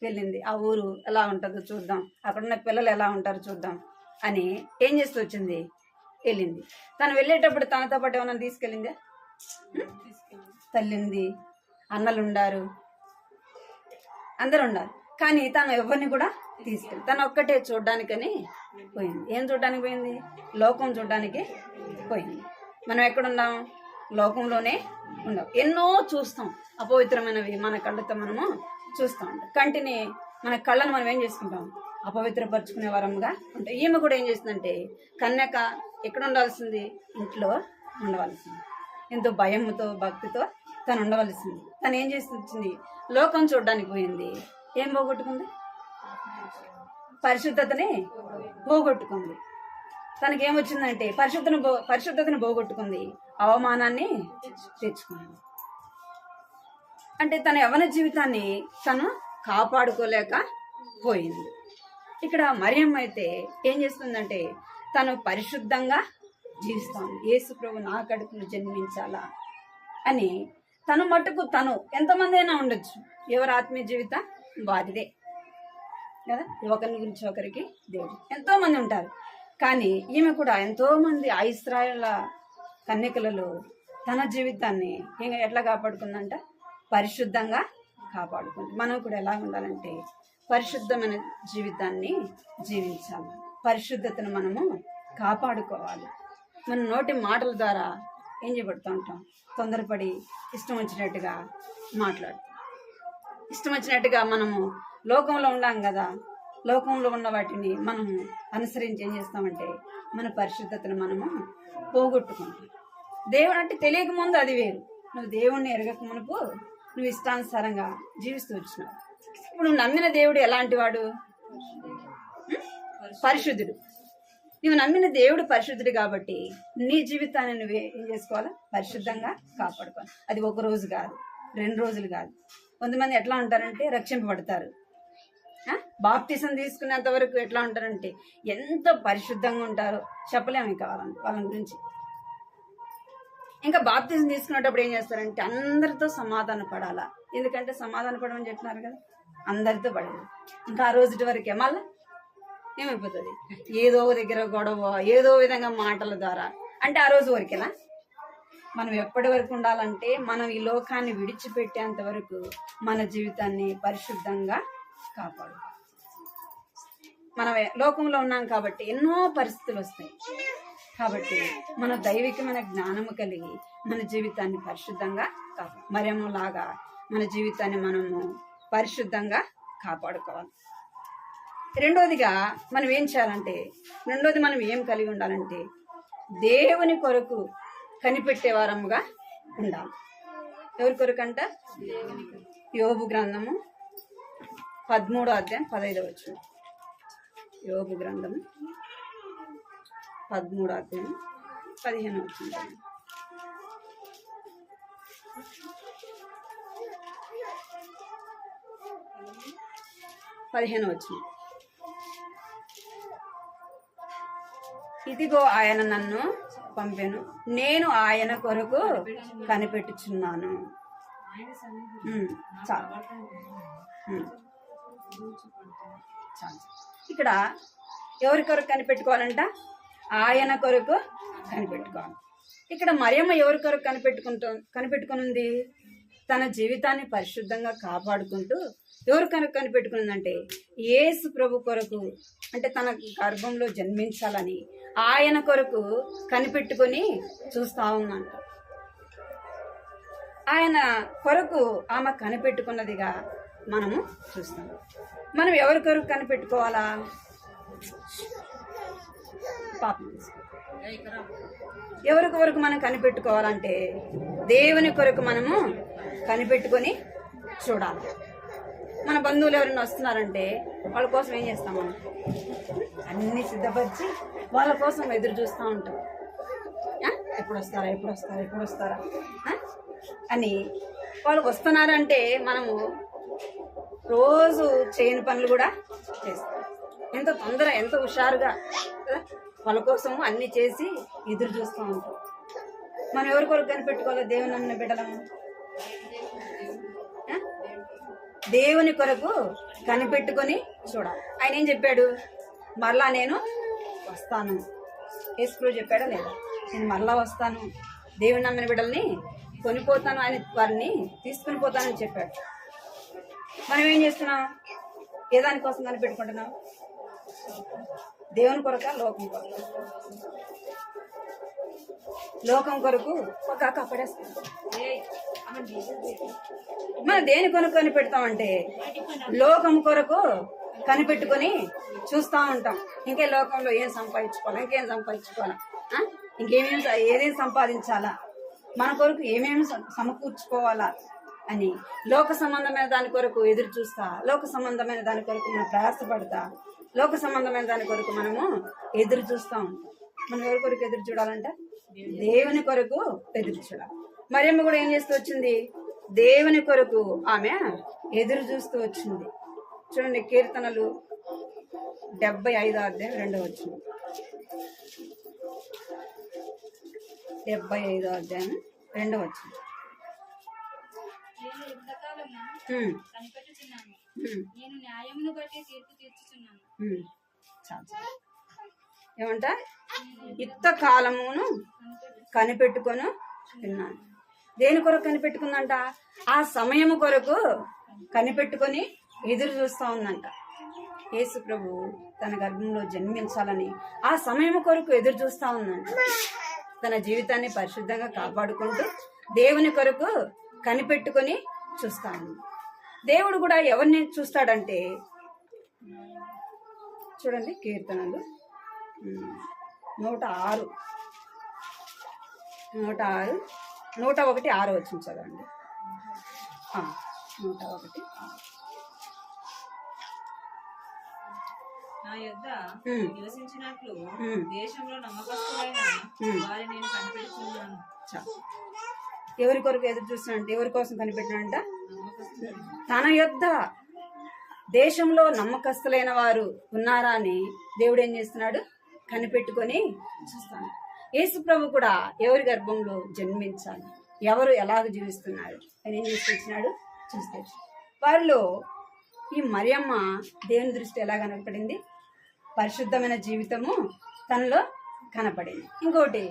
వెళ్ళింది. ఆ ఊరు ఎలా ఉంటుందో చూద్దాం, అక్కడున్న పిల్లలు ఎలా ఉంటారో చూద్దాం అని ఏం చేస్తూ వచ్చింది? వెళ్ళింది. తను వెళ్ళేటప్పుడు తనతో పాటు ఏమన్నా తీసుకెళ్ళిందా? తల్లి ఉంది, అన్నలు ఉండారు, అందరు ఉండారు, కానీ తను ఎవరిని కూడా తీసుకెళ్ళి తను ఒక్కటే చూడడానికని పోయింది. ఏం చూడడానికి పోయింది? లోకం చూడడానికి పోయింది. మనం ఎక్కడున్నాం? లోకంలోనే ఉండవు. ఎన్నో చూస్తాం అపవిత్రమైనవి, మన కళ్ళతో మనము చూస్తూ ఉంటాం. కంటిని, మన కళ్ళను మనం ఏం చేసుకుంటాం? అపవిత్రపరుచుకునే వరంగా ఉంటాం. ఈమె కూడా ఏం చేస్తుందంటే కన్యక ఎక్కడ ఉండాల్సింది? ఇంట్లో ఉండవలసింది. ఎంతో భయంతో భక్తితో తను ఉండవలసింది. తను ఏం చేస్తుంది? లోకం చూడడానికి పోయింది. ఏం పోగొట్టుకుంది? పరిశుద్ధతని పోగొట్టుకుంది. తనకేమొచ్చిందంటే పరిశుద్ధతను పోగొట్టుకుంది, అవమానాన్ని తెచ్చుకుంది. అంటే తన యవ్వన జీవితాన్ని తను కాపాడుకోలేక పోయింది. ఇక్కడ మరియమ్మ అయితే ఏం చేస్తుందంటే తను పరిశుద్ధంగా జీవిస్తాను, యేసు ప్రభు నా కడుపును జన్మించాలా అని తను మట్టుకు తను, ఎంతమంది అయినా ఉండొచ్చు, ఎవరి ఆత్మీయ జీవితం వారిదే కదా. ఒకరి గురించి ఒకరికి దేవుడు ఎంతో మంది ఉంటారు, కానీ ఈమె కూడా ఎంతో మంది ఇశ్రాయేళ్ల కన్యకలలో తన జీవితాన్ని ఇంకా ఎట్లా కాపాడుకుందంట? పరిశుద్ధంగా కాపాడుకుంది. మనం కూడా ఎలా ఉండాలంటే పరిశుద్ధమైన జీవితాన్ని జీవించాలి. పరిశుద్ధతను మనము కాపాడుకోవాలి. మన నోటి మాటల ద్వారా ఏం చేయబడుతూ ఉంటాం? తొందరపడి ఇష్టం వచ్చినట్టుగా మాట్లాడుతాం. ఇష్టం వచ్చినట్టుగా మనము లోకంలో ఉన్నాం కదా, లోకంలో ఉన్న వాటిని మనము అనుసరించి ఏం చేస్తామంటే మన పరిశుద్ధతను మనము పోగొట్టుకుంటాం. దేవుడు అంటే తెలియక ముందు అది వేరు. నువ్వు దేవుణ్ణి ఎరగక మునుపు నువ్వు ఇష్టానుసారంగా జీవిస్తూ వచ్చినావు. ఇప్పుడు నువ్వు నమ్మిన దేవుడు ఎలాంటి వాడు? పరిశుద్ధుడు. నువ్వు నమ్మిన దేవుడు పరిశుద్ధుడు కాబట్టి నీ జీవితాన్ని నువ్వే ఏం చేసుకోవాలా? పరిశుద్ధంగా కాపాడుకోవాలి. అది ఒక రోజు కాదు, 2 రోజులు కాదు. కొంతమంది ఎట్లా ఉంటారంటే రక్షింపబడతారు, బాప్టిజం తీసుకునేంత వరకు ఎట్లా ఉంటారంటే ఎంత పరిశుద్ధంగా ఉంటారో చెప్పలేము ఇంకా వాళ్ళ గురించి. ఇంకా బాప్తిజం తీసుకునేటప్పుడు ఏం చేస్తారంటే అందరితో సమాధాన పడాలా. ఎందుకంటే సమాధాన పడమని చెప్తున్నారు కదా, అందరితో పడదు. ఇంకా ఆ రోజు వరకే మళ్ళీ ఏమైపోతుంది? ఏదో దగ్గర గొడవ, ఏదో విధంగా మాటల ద్వారా. అంటే ఆ రోజు వరకేనా? మనం ఎప్పటి వరకు ఉండాలంటే మనం ఈ లోకాన్ని విడిచిపెట్టేంత వరకు మన జీవితాన్ని పరిశుద్ధంగా కాపాడు. మనం లోకంలో ఉన్నాం కాబట్టి ఎన్నో పరిస్థితులు వస్తాయి. కాబట్టి మన దైవికమైన జ్ఞానము కలిగి మన జీవితాన్ని పరిశుద్ధంగా మరియమ్మలాగా మన జీవితాన్ని మనము పరిశుద్ధంగా కాపాడుకోవాలి. రెండోదిగా మనం ఏం చేయాలంటే, మనం ఏం కలిగి ఉండాలంటే దేవుని కొరకు కనిపెట్టే వారముగా ఉండాలి. ఎవరి కొరకు అంట? యోబు గ్రంథము 13వ అధ్యాయం 15వ వచనం. యోబు గ్రంథము 13వ అధ్యాయం 15వ వచనం. ఇదిగో ఆయన నన్ను పంపెను, నేను ఆయన కొరకు కనిపెట్టుచున్నాను. ఇక్కడ ఎవరి కొరకు కనిపెట్టుకోవాలంట? ఆయన కొరకు కనిపెట్టుకోవాలి. ఇక్కడ మరియమ్మ ఎవరి కొరకు కనిపెట్టుకునుంది? తన జీవితాన్ని పరిశుద్ధంగా కాపాడుకుంటూ ఎవరు కనిపెట్టుకుందంటే యేసు ప్రభు కొరకు, అంటే తన గర్భంలో జన్మించాలని ఆయన కొరకు కనిపెట్టుకొని చూస్తా ఉందంట. ఆయన కొరకు ఆమె కనిపెట్టుకున్నదిగా మనము చూస్తాం. మనం ఎవరి కొరకు కనిపెట్టుకోవాలా? పాపం. ఎవరి కొరకు మనం కనిపెట్టుకోవాలంటే దేవుని కొరకు మనము కనిపెట్టుకొని చూడాలి. మన బంధువులు ఎవరైనా వస్తున్నారంటే వాళ్ళ కోసం ఏం చేస్తాము? అన్ని సిద్ధపరిచి వాళ్ళ కోసం ఎదురు చూస్తూ ఉంటాం. ఎప్పుడు వస్తారా అని. వాళ్ళు వస్తున్నారంటే మనము రోజు చేయని పనులు కూడా చేస్తాం. ఎంత తొందర, ఎంత హుషారుగా వాళ్ళ కోసం అన్ని చేసి ఎదురు చూస్తూ ఉంటాం. మనం ఎవరి కొరకు కనిపెట్టుకోవాలి? దేవుని నమ్మిన బిడ్డలము దేవుని కొరకు కనిపెట్టుకొని చూడాలి. ఆయన ఏం చెప్పాడు? మరలా నేను వస్తాను. యేసు చెప్పాడా లేదా? నేను మరలా వస్తాను, దేవుని నమ్మిన బిడ్డల్ని కొనిపోతాను, ఆయన వారిని తీసుకుని పోతానని చెప్పాడు. మనం ఏం చేస్తున్నాం? ఏ దానికోసం కనిపెట్టుకుంటున్నాం? దేవుని కొరక, లోకం కొరకు? లోకం కొరకు పడేస్తాం. మనం దేని కొరకు కనిపెడతామంటే లోకం కొరకు కనిపెట్టుకొని చూస్తూ ఉంటాం. ఇంకే లోకంలో ఏం సంపాదించుకోవాలా, ఏదేం సంపాదించాలా, మన కొరకు ఏమేమి సమకూర్చుకోవాలా అని లోక సంబంధమైన దాని కొరకు ఎదురు చూస్తా, లోక సంబంధమైన దాని కొరకు మనం ప్రయాసపడతా, లోక సంబంధమైన దాని కొరకు మనము ఎదురు చూస్తూ ఉంటాం. మనం ఎవరి కొరకు ఎదురు చూడాలంటే దేవుని కొరకు ఎదురు చూడాలి. మరియమ్మ కూడా ఏం చేస్తూ వచ్చింది? దేవుని కొరకు ఆమె ఎదురు చూస్తూ వచ్చింది. చూడండి, కీర్తనలు 75వ అధ్యాయం 2వ వచనం. 75వ అధ్యాయం 2వ వచనం. ఏమంట, యుక్త కాలమును కనిపెట్టుకొని ఉన్నాను. దేని కొరకు కనిపెట్టుకుందంట? ఆ సమయము కొరకు కనిపెట్టుకొని ఎదురు చూస్తా ఉందంట. యేసు ప్రభు తన గర్భంలో జన్మించాలని ఆ సమయం కొరకు ఎదురు చూస్తా ఉందంట. తన జీవితాన్ని పరిశుద్ధంగా కాపాడుకుంటూ దేవుని కొరకు కనిపెట్టుకొని చూస్తా ఉంది. దేవుడు కూడా ఎవరిని చూస్తాడంటే, చూడండి కీర్తనలు 106 101 వచ్చింది చదవండి. 101 నా యొద్ద నివసించినట్లు దేశంలో నమ్మకస్తులైన వారిని నేను కనిపెట్టుచున్నాను. ఎవరి కొరకు ఎదురు చూస్తున్నాడంటే, ఎవరి కోసం కనిపెట్టినంట? తన యొద్ద దేశంలో నమ్మకస్తులైన వారు ఉన్నారా అని దేవుడు ఏం చేస్తున్నాడు? కనిపెట్టుకొని చూస్తాను. యేసు ప్రభు కూడా ఎవరి గర్భంలో జన్మించాలి, ఎవరు ఎలాగ జీవిస్తున్నారు అని ఏం చేసుకొచ్చినాడు? చూస్తే వారిలో ఈ మరియమ్మ దేవుని దృష్టి ఎలా కనపడింది? పరిశుద్ధమైన జీవితము తనలో కనపడింది. ఇంకోటి,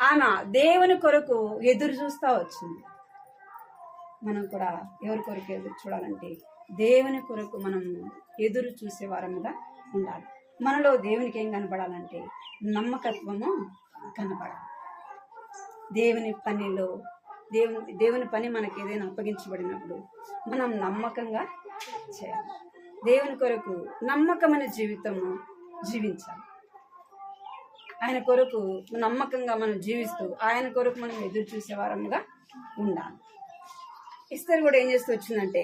ఆమె దేవుని కొరకు ఎదురు చూస్తూ వచ్చింది. మనం కూడా ఎవరి కొరకు ఎదురు చూడాలంటే, దేవుని కొరకు మనం ఎదురు చూసే వారముగా ఉండాలి. మనలో దేవునికి ఏం కనపడాలంటే నమ్మకత్వము కనపడాలి. దేవుని పనిలో దేవుని పని మనకి ఏదైనా అప్పగించబడినప్పుడు మనం నమ్మకంగా చేయాలి. దేవుని కొరకు నమ్మకమైన జీవితము జీవించాలి. ఆయన కొరకు నమ్మకంగా మనం జీవిస్తూ ఆయన కొరకు మనం ఎదురు చూసే వారముగా ఉండాలి. ఎస్తేరు కూడా ఏం చేస్తూ వచ్చిందంట?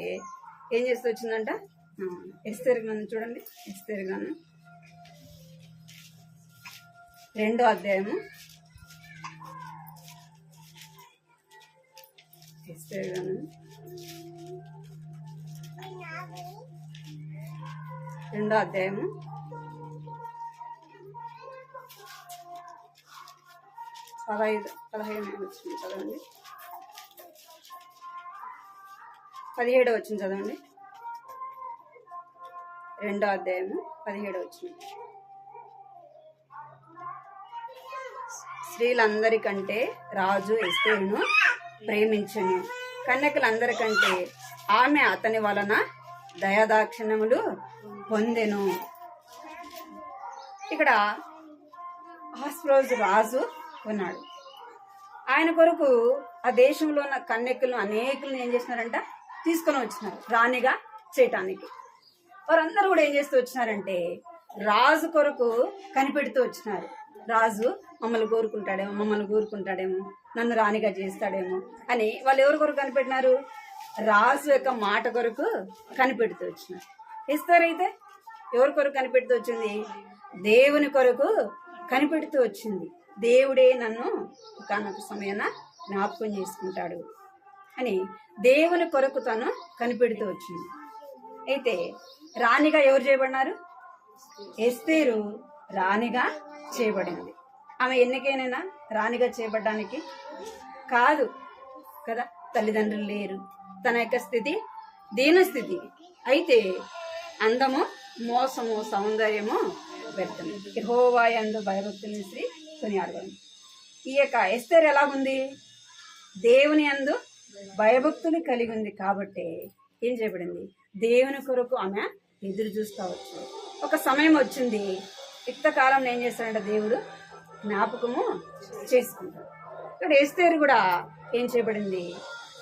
ఎస్తేరు గ్రంథం చూడండి. ఎస్తేరు గ్రంథం 2వ అధ్యాయము. ఎస్తేరు గ్రంథం 2వ అధ్యాయము 15 వచ్చింది చదవండి. 17 వచ్చింది చదవండి. 2వ అధ్యాయము 17 వచ్చింది. స్త్రీలందరికంటే రాజు ఎస్తేరును ప్రేమించును, కన్యకలందరికంటే ఆమె అతని వలన దయాదాక్షిణ్యములు పొందెను. ఇక్కడ అహస్వేరోషు రాజు ఉన్నాడు. ఆయన కొరకు ఆ దేశంలో ఉన్న కన్యకలు అనేకులను ఏం చేసినారంట? తీసుకొని వచ్చినారు రాణిగా చేయటానికి. వారందరూ కూడా ఏం చేస్తూ వచ్చినారంటే రాజు కొరకు కనిపెడుతూ వచ్చినారు. రాజు మమ్మల్ని కోరుకుంటాడేమో, నన్ను రాణిగా చేస్తాడేమో అని వాళ్ళు ఎవరి కొరకు కనిపెట్టినారు? రాజు యొక్క మాట కొరకు కనిపెడుతూ వచ్చినారు. ఎస్తేరైతే ఎవరి కొరకు కనిపెడుతూ వచ్చింది? దేవుని కొరకు కనిపెడుతూ వచ్చింది. దేవుడే నన్ను ఒకనొక సమయాన జ్ఞాపకం చేసుకుంటాడు అని దేవుని కొరకు తను కనిపెడుతూ వచ్చింది. అయితే రాణిగా ఎవరు చేయబడినారు? ఎస్తేరు రాణిగా చేయబడింది. ఆమె ఎన్నికైనా రాణిగా చేయబడడానికి కాదు కదా. తల్లిదండ్రులు లేరు, తన యొక్క స్థితి దీనస్థితి. అయితే అందము, మోసము, సౌందర్యము వ్యర్థం. యెహోవా యందు భయభక్తులు శ్రీ కొనియాడబడింది. ఈ యొక్క ఎస్తేరు ఎలాగుంది? దేవుని యందు భయభక్తులు కలిగి ఉంది కాబట్టి ఏం చేయబడింది? దేవుని కొరకు ఆమె ఎదురు చూస్తూ వచ్చింది. ఒక సమయం వచ్చింది, యుక్తకాలం ఏం చేస్తాడంటే దేవుడు జ్ఞాపకము చేసుకుంటాడు. ఇక్కడ ఎస్తేరు కూడా ఏం చేయబడింది?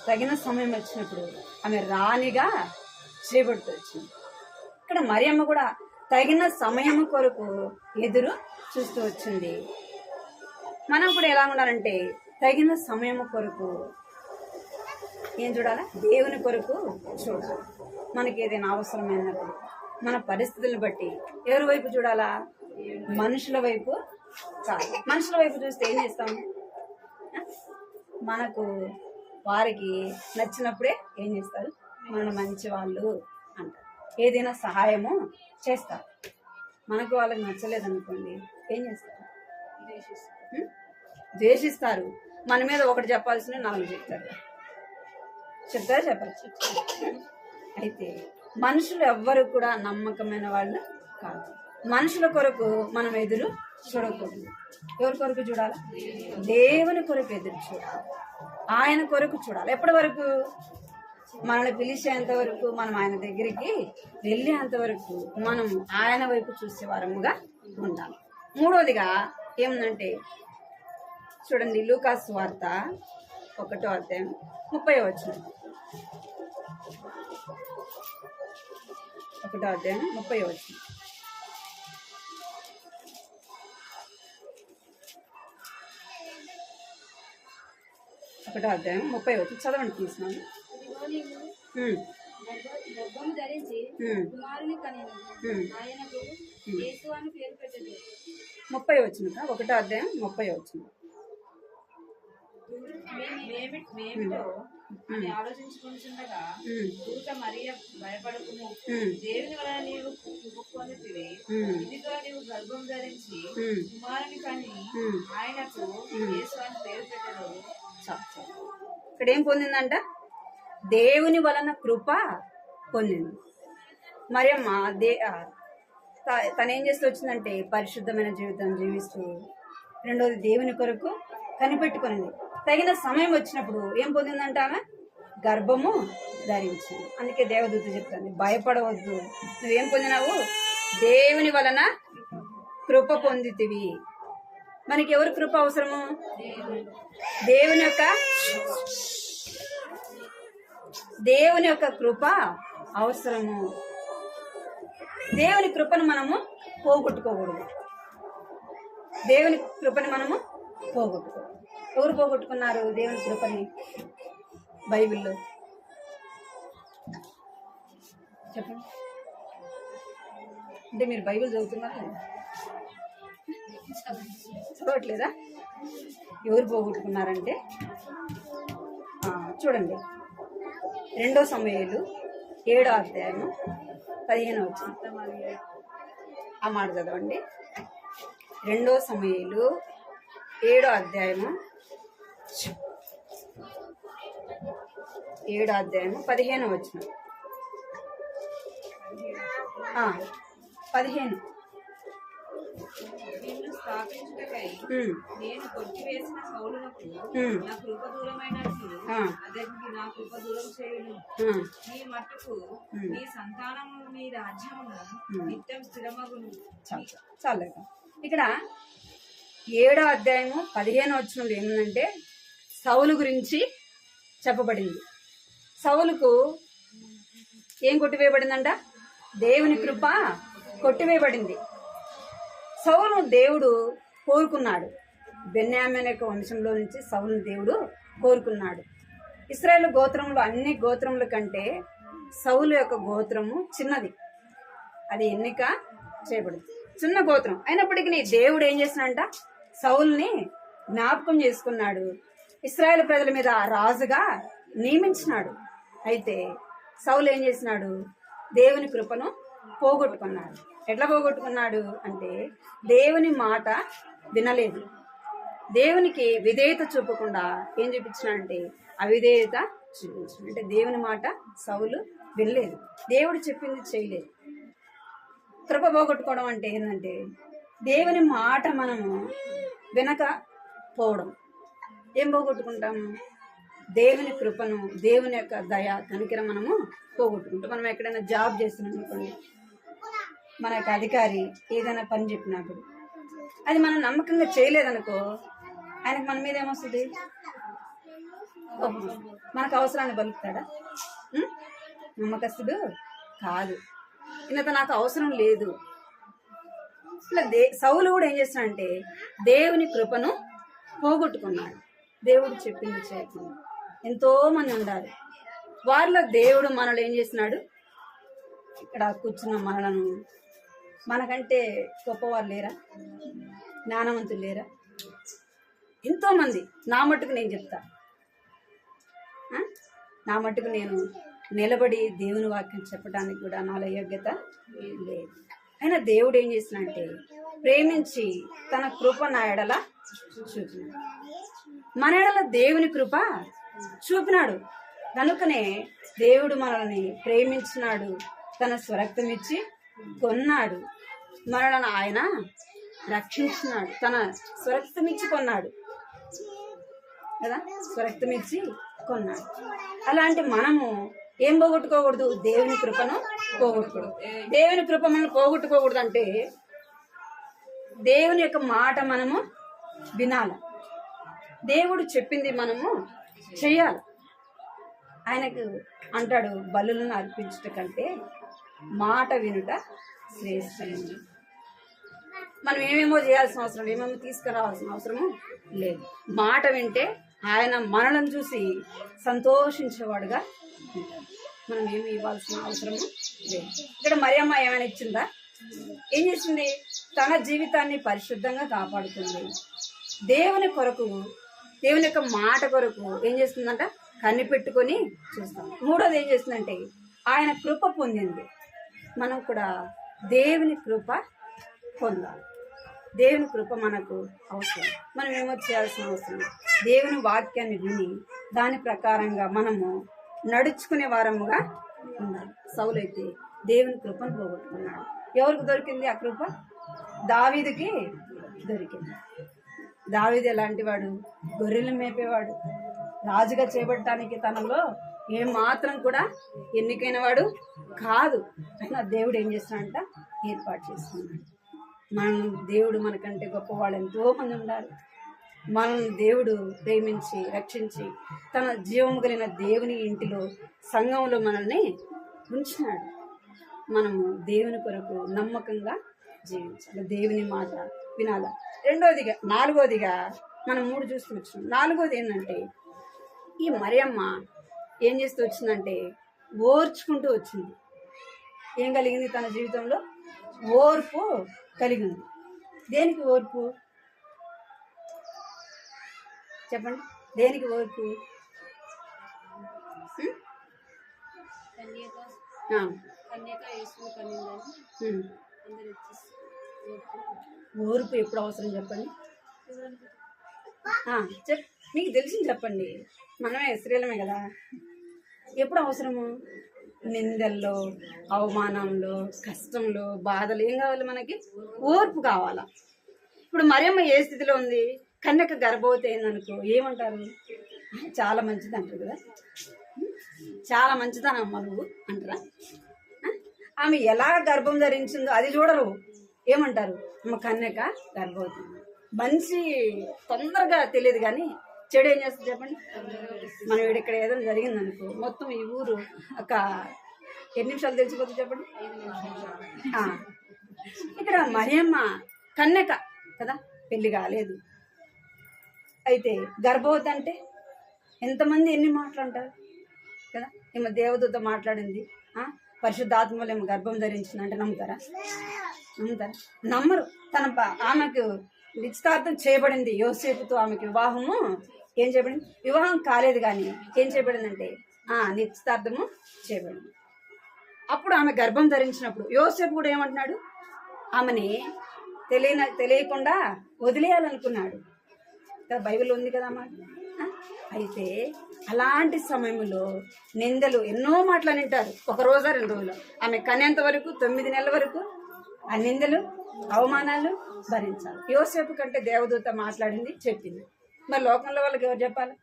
తగిన సమయం వచ్చినప్పుడు ఆమె రాణిగా చేయబడుతూ వచ్చింది. ఇక్కడ మరియమ్మ కూడా తగిన సమయం కొరకు ఎదురు చూస్తూ వచ్చింది. మనం కూడా ఎలా ఉండాలంటే తగిన సమయం కొరకు ఏం చూడాలా? దేవుని కొరకు చూడాలి. మనకి ఏదైనా అవసరమైనప్పుడు మన పరిస్థితులను బట్టి ఎవరి వైపు చూడాలా? మనుషుల వైపు కాదు. మనుషుల వైపు చూస్తే ఏం చేస్తాం? మనకు వారికి నచ్చినప్పుడే ఏం చేస్తారు? మన మంచి వాళ్ళు అంటారు, ఏదైనా సహాయము చేస్తారు. మనకు వాళ్ళకి నచ్చలేదనుకోండి ఏం చేస్తారు? ద్వేషిస్తారు. మన మీద ఒకటి చెప్పాల్సిన 4 చెప్తారు. చెప్పరు. అయితే మనుషులు ఎవ్వరు కూడా నమ్మకమైన వాళ్ళు కాదు. మనుషుల కొరకు మనం ఎదురు చూడకూడదు. ఎవరి కొరకు చూడాలి? దేవుని కొరకు ఎదురు చూడాలి, ఆయన కొరకు చూడాలి. ఎప్పటి వరకు? మనల్ని పిలిచేంత వరకు, మనం ఆయన దగ్గరికి వెళ్ళేంత వరకు మనం ఆయన వైపు చూసే వారముగా ఉండాలి. మూడోదిగా ఏముందంటే చూడండి, లూకాసు వార్త 1వ అధ్యాయం 30వ వచనం. 1వ అధ్యాయం 30వ వచనం. ఒకటో అధ్యాయం 30వ వచనం చదవండి తీసుకున్నాను. గర్భము ధరించి కుమారుని కనెను, ఆయనకు యేసు అని పేరు పెట్టెను. 30వ వచనం. 1వ అధ్యాయం 30వ వచనం. మేమిటో అని ఆలోచించుకుంటుండగా దూత మరియ భయపడకుము, దేవుని వలన నీవు కృప పొందితివి, ఇదిగో నీవు గర్భం ధరించి కుమారుని కని ఆయనకు యేసు అని పేరు పెట్టెను. ఇక్కడ ఏం పొందిందంట? దేవుని వలన కృప పొందింది. మరియమ్మ తనేం చేస్తూ వచ్చిందంటే పరిశుద్ధమైన జీవితం జీవిస్తూ, రెండోది దేవుని కొరకు కనిపెట్టుకునింది. తగిన సమయం వచ్చినప్పుడు ఏం పొందిందంట? ఆమె గర్భము ధరించింది. అందుకే దేవదూత చెప్తుంది, భయపడవద్దు, నువ్వేం పొందినావు? దేవుని వలన కృప పొందితివి. మనకి ఎవరు కృప అవసరము? దేవుని యొక్క కృప అవసరము. దేవుని కృపను మనము పోగొట్టుకోకూడదు. దేవుని కృపని మనము పోగొట్టుకోకూడదు. ఎవరు పోగొట్టుకున్నారు దేవుని కృపని? బైబిల్లో చెప్పండి. అంటే మీరు బైబిల్ చదువుతున్నారా? చదవట్లేదా? ఎవరు పోగొట్టుకున్నారంటే చూడండి, 2 సమూయేలు 7వ అధ్యాయం 15వ వచనం. ఆ మాట చదవండి. 2 సమూయేలు 7వ అధ్యాయం 15వ వచనం. 15. నిన్ను స్థాపించుటకై నేను కొట్టివేసిన సౌలునకు నా కృప దూరమైనట్లు అతనికి నా కృప దూరం చేయును. నీ మట్టుకు నీ సంతానము నీ రాజ్యమును నిత్యం స్థిరమగును. చాలు. ఇక్కడ 7వ అధ్యాయం 15వ వచనంలో ఏముందంటే సౌలు గురించి చెప్పబడింది. సౌలుకు ఏం కొట్టివేయబడిందంట? దేవుని కృప కొట్టివేయబడింది. సౌలు దేవుడు కోరుకున్నాడు. బెన్యామీను యొక్క వంశంలో నుంచి సౌలును దేవుడు కోరుకున్నాడు. ఇశ్రాయేలు గోత్రంలో అన్ని గోత్రముల కంటే సౌలు యొక్క గోత్రము చిన్నది. అది ఎన్నిక చేయబడింది, చిన్న గోత్రం అయినప్పటికీ దేవుడు ఏం చేసినాడంట? సౌలుని జ్ఞాపకం చేసుకున్నాడు, ఇశ్రాయేలు ప్రజల మీద రాజుగా నియమించినాడు. అయితే సౌలు ఏం చేసినాడు? దేవుని కృపను పోగొట్టుకున్నాడు. ఎట్లా పోగొట్టుకున్నాడు అంటే దేవుని మాట వినలేదు. దేవునికి విధేయత చూపకుండా ఏం చూపించినాడంటే అవిధేయత చూపించాడు. అంటే దేవుని మాట సౌలు వినలేదు, దేవుడు చెప్పింది చేయలేదు. కృప పోగొట్టుకోవడం అంటే ఏంటంటే దేవుని మాట మనము వినకపోవడం. ఏం పోగొట్టుకుంటాము? దేవుని కృపను, దేవుని యొక్క దయ కనికరం మనము పోగొట్టుకుంటాం. మనం ఎక్కడైనా జాబ్ చేస్తున్నాం అనుకోండి, మన యొక్క అధికారి ఏదైనా పని చెప్పినప్పుడు అది మనం నమ్మకంగా చేయలేదనుకో, ఆయనకు మన మీద ఏమొస్తుంది? మనకు అవసరాన్ని బలుకుతాడా? నమ్మకస్తుడు కాదు. ఇంత నాకు అవసరం లేదు. ఇట్లా సౌలు కూడా ఏం చేస్తున్నాడంటే దేవుని కృపను పోగొట్టుకున్నాడు. దేవుడు చెప్పింది చేయకుండా. ఎంతో మంది ఉండాలి, వారిలో దేవుడు మనల్ని ఏం చేసినాడు? ఇక్కడ కూర్చున్న మనలను మనకంటే గొప్పవారు లేరా? జ్ఞానవంతులు లేరా? ఎంతోమంది. నా మట్టుకు నేను చెప్తా, నా మట్టుకు నేను నిలబడి దేవుని వాక్యం చెప్పడానికి కూడా నాలో యోగ్యత లేదు. అయినా దేవుడు ఏం చేసినంటే ప్రేమించి తన కృప నా ఎడల చూపినాడు. మన ఎడల దేవుని కృప చూపినాడు. కనుకనే దేవుడు మనల్ని ప్రేమించినాడు, తన స్వరక్తం ఇచ్చి కొన్నాడు. మనలను ఆయన రక్షించినాడు, తన స్వరక్తమిచ్చి కొన్నాడు కదా, స్వరక్తమిచ్చి కొన్నాడు. అలాంటి మనము ఏం పోగొట్టుకోకూడదు? దేవుని కృపను పోగొట్టుకోకూడదు. దేవుని కృప మనం పోగొట్టుకోకూడదు అంటే దేవుని యొక్క మాట మనము వినాలి, దేవుడు చెప్పింది మనము చెయ్యాలి. ఆయనకు అంటాడు, బలులను అర్పించుట కంటే మాట వినుట శ్రేష్టమైనది. మనం ఏమేమో చేయాల్సిన అవసరం, ఏమేమో తీసుకురావాల్సిన అవసరము లేదు. మాట వింటే ఆయన మనలను చూసి సంతోషించేవాడుగా ఉంటాడు. మనం ఏమి ఇవ్వాల్సిన అవసరము లేదు. ఇక్కడ మరియమ్మ ఏమైనా ఇచ్చిందా? ఏం చేసింది? తన జీవితాన్ని పరిశుద్ధంగా కాపాడుతుంది. దేవుని కొరకు, దేవుని యొక్క మాట కొరకు ఏం చేస్తుందంట? కనిపెట్టుకొని చూస్తాం. మూడోది ఏం చేస్తుందంటే ఆయన కృప పొందింది. మనం కూడా దేవుని కృప పొందాలి. దేవుని కృప మనకు అవసరం. మనం ఏమో చేయాల్సిన అవసరం, దేవుని వాక్యాన్ని విని దాని ప్రకారంగా మనము నడుచుకునే వారముగా ఉండాలి. సౌలు అయితే దేవుని కృపను పోగొట్టుకున్నాడు. ఎవరికి దొరికింది ఆ కృప? దావీదుకి దొరికింది. దావీదు ఎలాంటి వాడు? గొర్రెలు మేపేవాడు. రాజుగా చేపట్టడానికి తనలో ఏమాత్రం కూడా ఎన్నికైన వాడు కాదు. అయినా దేవుడు ఏం చేస్తాడంట? ఏర్పాటు చేస్తున్నాడు. మనం దేవుడు మనకంటే గొప్పవాళ్ళు ఎంతో మంది ఉండాలి. మనల్ని దేవుడు ప్రేమించి రక్షించి తన జీవము కలిగిన దేవుని ఇంటిలో, సంఘంలో మనల్ని ఉంచినాడు. మనము దేవుని కొరకు నమ్మకంగా జీవించాలి, దేవుని మాట వినాలి. నాలుగోదిగా మనం 3 చూస్తూ వచ్చినాం. నాలుగోది ఏంటంటే ఈ మరియమ్మ ఏం చేస్తూ వచ్చిందంటే ఓర్చుకుంటూ వచ్చింది. ఏం కలిగింది తన జీవితంలో? ఓర్పు కలిగింది. దేనికి ఓర్పు? చెప్పండి, దేనికి ఓర్పు? ఓర్పు ఎప్పుడు అవసరం చెప్పండి? మీకు తెలిసింది చెప్పండి. మనమే స్త్రీలమే కదా. ఎప్పుడు అవసరము? నిందల్లో, అవమానంలో, కష్టంలో, బాధలు ఏం కావాలి? మనకి ఓర్పు కావాలా. ఇప్పుడు మరియమ్మ ఏ స్థితిలో ఉంది? కన్యక గర్భవతి అయిందనుకో ఏమంటారు? చాలా మంచిది అంటారు కదా. చాలా మంచిదనమ్మ నువ్వు అంటారా? ఆమె ఎలా గర్భం ధరించిందో అది చూడరు. ఏమంటారు? అమ్మ కన్యక గర్భవతి. మంచి తొందరగా తెలియదు కానీ చెడు ఏం చేస్తుంది చెప్పండి? మనం ఇక్కడ ఏదైనా జరిగిందనుకో మొత్తం ఈ ఊరు ఒక ఎన్ని నిమిషాలు తెలిసిపోతుంది చెప్పండి? ఇక్కడ మరియమ్మ కన్యక కదా, పెళ్లి కాలేదు. అయితే గర్భవతి అంటే ఎంతమంది ఎన్ని మాటలు అంటారు కదా. ఏమో దేవదూత మాట్లాడింది, పరిశుద్ధాత్మ వల్ల ఏమో గర్భం ధరించింది అంటే నమ్ముతారా? నమ్మరు. ఆమెకు నిశ్చితార్థం చేయబడింది. యోసేపుతో ఆమెకి వివాహము ఏం చేయబడింది? వివాహం కాలేదు కానీ ఏం చేయబడిందంటే నిశ్చితార్థము చేయబడింది. అప్పుడు ఆమె గర్భం ధరించినప్పుడు యోసేపు కూడా ఏమంటున్నాడు? ఆమెని తెలియకుండా వదిలేయాలనుకున్నాడు. బైబిల్ ఉంది కదా అన్నమాట. అయితే అలాంటి సమయంలో నిందలు ఎన్నో మాటలు వింటారు. 1 రోజు 2 రోజులు ఆమె కనేంత వరకు 9 నెలల వరకు ఆ నిందలు అవమానాలు భరించాలి. యోసేపు కంటే దేవదూత మాట్లాడింది, చెప్పింది. మరి లోకంలో వాళ్ళకి ఎవరు చెప్పాలి?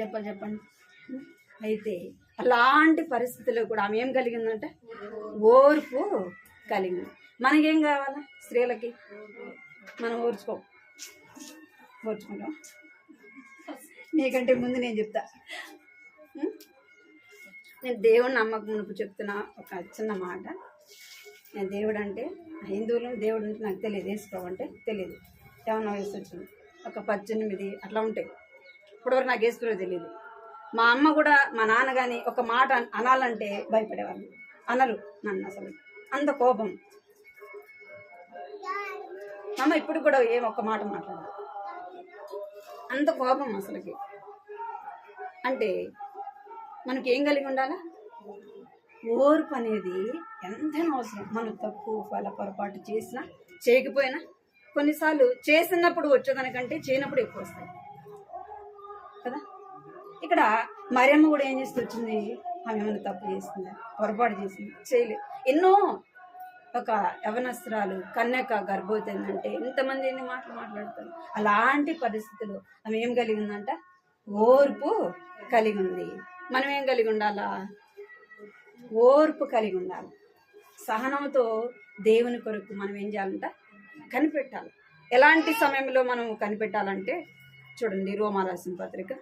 చెప్పండి. అయితే అలాంటి పరిస్థితుల్లో కూడా ఆమె ఏం కలిగిందంటే ఓర్పు కలిగింది. మనకేం కావాలా? స్త్రీలకి మనం ఓర్చుకుంటాం. నీకంటే ముందు నేను చెప్తా. నేను దేవుని నమ్మకం మునుపు చెప్తున్నా ఒక చిన్న మాట. నేను దేవుడు అంటే హిందువులు దేవుడు అంటే నాకు తెలియదు, వేసుకోవడం అంటే తెలియదు. ఏమన్నా వయసు వచ్చింది ఒక 18 అట్లా ఉంటాయి. ఇప్పటివరకు నాకు వేసుకోవడం తెలియదు. మా అమ్మ కూడా మా నాన్న కానీ ఒక మాట అనాలంటే భయపడేవాళ్ళు. అనరు నన్ను, అసలు అంత కోపం. అమ్మ ఇప్పుడు కూడా ఒక్క మాట మాట్లాడారు, అంత కోపం అసలుకి. అంటే మనకి ఏం కలిగి ఉండాలా? ఓర్పు అనేది ఎంతైనా అవసరం. మనం తప్పు పొరపాటు చేసినా చేయకపోయినా కొన్నిసార్లు చేసినప్పుడు వచ్చేదానికంటే చేయనప్పుడు ఎక్కువ వస్తాయి కదా. ఇక్కడ మరియమ్మ కూడా ఏం చేస్తూ వచ్చింది? ఆమె ఏమైనా తప్పు చేసిందా? పొరపాటు చేసింది? చేయలేదు. ఎన్నో ఒక యవనస్త్రాలు కన్యక గర్భవతి ఏంటంటే ఇంతమంది ఎన్ని మాటలు మాట్లాడతారు. అలాంటి పరిస్థితులు ఆమె ఏం కలిగి ఉందంట? ఓర్పు కలిగి ఉంది. మనం ఏం కలిగి ఉండాలా? ఓర్పు కలిగి ఉండాలి. సహనంతో దేవుని కొరకు మనం ఏం చేయాలంట? కనిపెట్టాలి. ఎలాంటి సమయంలో మనం కనిపెట్టాలంటే చూడండి, రోమా రాసిన పత్రిక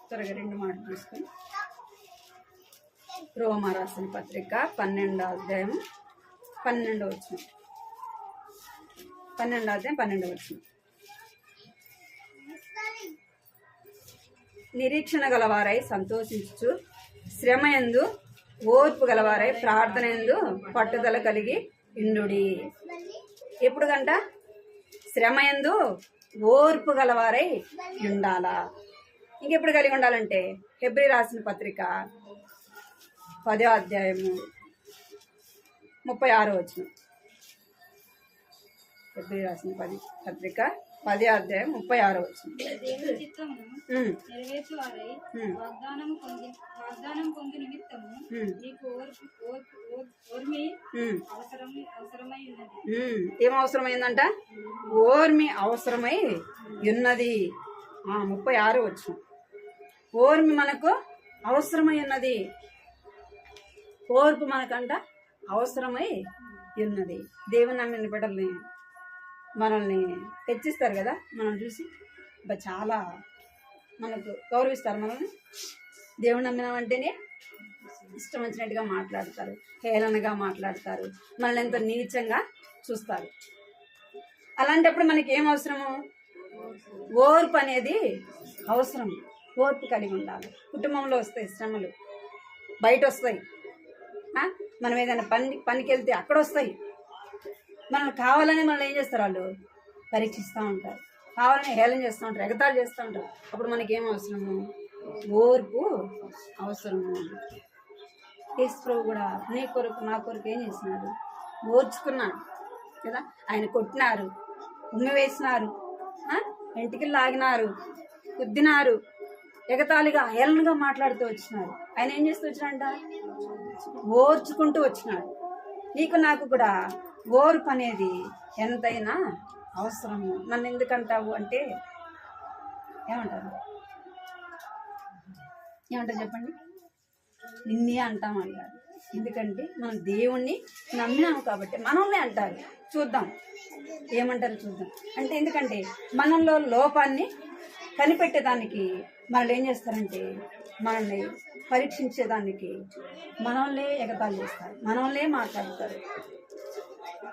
త్వరగా 2 మాటలు చూసుకొని, రోమా రాసిన పత్రిక 12వ అధ్యాయం 12వ వచనం. 12వ అధ్యాయం 12వ వచనం. నిరీక్షణ గలవారై సంతోషించుచు, శ్రమయందు ఓర్పు గలవారై ప్రార్థనయందు పట్టుదల కలిగి ఇండుడి. ఎప్పుడు గంట? శ్రమయందు ఓర్పు గలవారై ఉండాలా. ఇంకెప్పుడు కలిగి ఉండాలంటే హెబ్రీ రాసిన పత్రిక 10వ అధ్యాయము 36వ వచనం. హెబ్రీ రాసిన పత్రిక 10వ అధ్యాయం 36వ వచనం. దేవుని చిత్తమును నెరవేర్చువారై వాగ్దానం పొంది నిమిత్తము నీకు ఓర్మి అవసరమై ఉన్నది. ఏం అవసరమైందంట? ఓర్మి అవసరమై ఉన్నది. 36వ వచనం. ఓర్మి మనకు అవసరమై ఉన్నది. ఓర్పు మనకంట అవసరమై ఉన్నది. దేవుని నమ్మిన బిడ్డల్ని మనల్ని హెచ్చిస్తారు కదా, మనం చూసి చాలా మనకు గౌరవిస్తారు. మనల్ని దేవుని నమ్మినామంటేనే ఇష్టం వచ్చినట్టుగా మాట్లాడతారు, హేళనగా మాట్లాడతారు, మనల్ని ఎంతో నీచంగా చూస్తారు. అలాంటప్పుడు మనకి ఏం అవసరము? ఓర్పు అనేది అవసరం. ఓర్పు కలిగి ఉండాలి. కుటుంబంలో వస్తాయి శ్రమలు, బయట వస్తాయి. మనం ఏదైనా పనికి వెళ్తే అక్కడ వస్తాయి. మనం కావాలని మనల్ని ఏం చేస్తారు? వాళ్ళు పరీక్షిస్తూ ఉంటారు, కావాలని హేళన చేస్తూ ఉంటారు, ఎగతాళి చేస్తూ ఉంటారు. అప్పుడు మనకి ఏం అవసరము? ఓర్పు అవసరము. యేసు ప్రభు కూడా నీ కొరకు నా కొరకు ఏం చేసినాడు? ఓర్చుకున్నాడు కదా. ఆయన కొట్టినారు, ఉమ్మి వేసినారు, ఇంటికి లాగినారు, కుద్దినారు, ఎగతాళిగా హేళనగా మాట్లాడుతూ వచ్చినారు. ఆయన ఏం చేస్తూ వచ్చినాడంట? ఓర్చుకుంటూ వచ్చినాడు. నీకు నాకు కూడా ఓర్పు అనేది ఎంతైనా అవసరము. నన్ను ఎందుకంటావు అంటే ఏమంటారు? చెప్పండి? నిన్నే అంటామంటారు. ఎందుకంటే మనం దేవుణ్ణి నమ్మినాము కాబట్టి మనల్ని అంటారు. చూద్దాం ఏమంటారు, చూద్దాం. అంటే ఎందుకంటే మనలో లోపాన్ని కనిపెట్టేదానికి మనల్ని ఏం చేస్తారంటే, మనల్ని పరీక్షించేదానికి మనల్నే ఎగతాళి చేస్తారు, మనల్నే మాట్లాడతారు.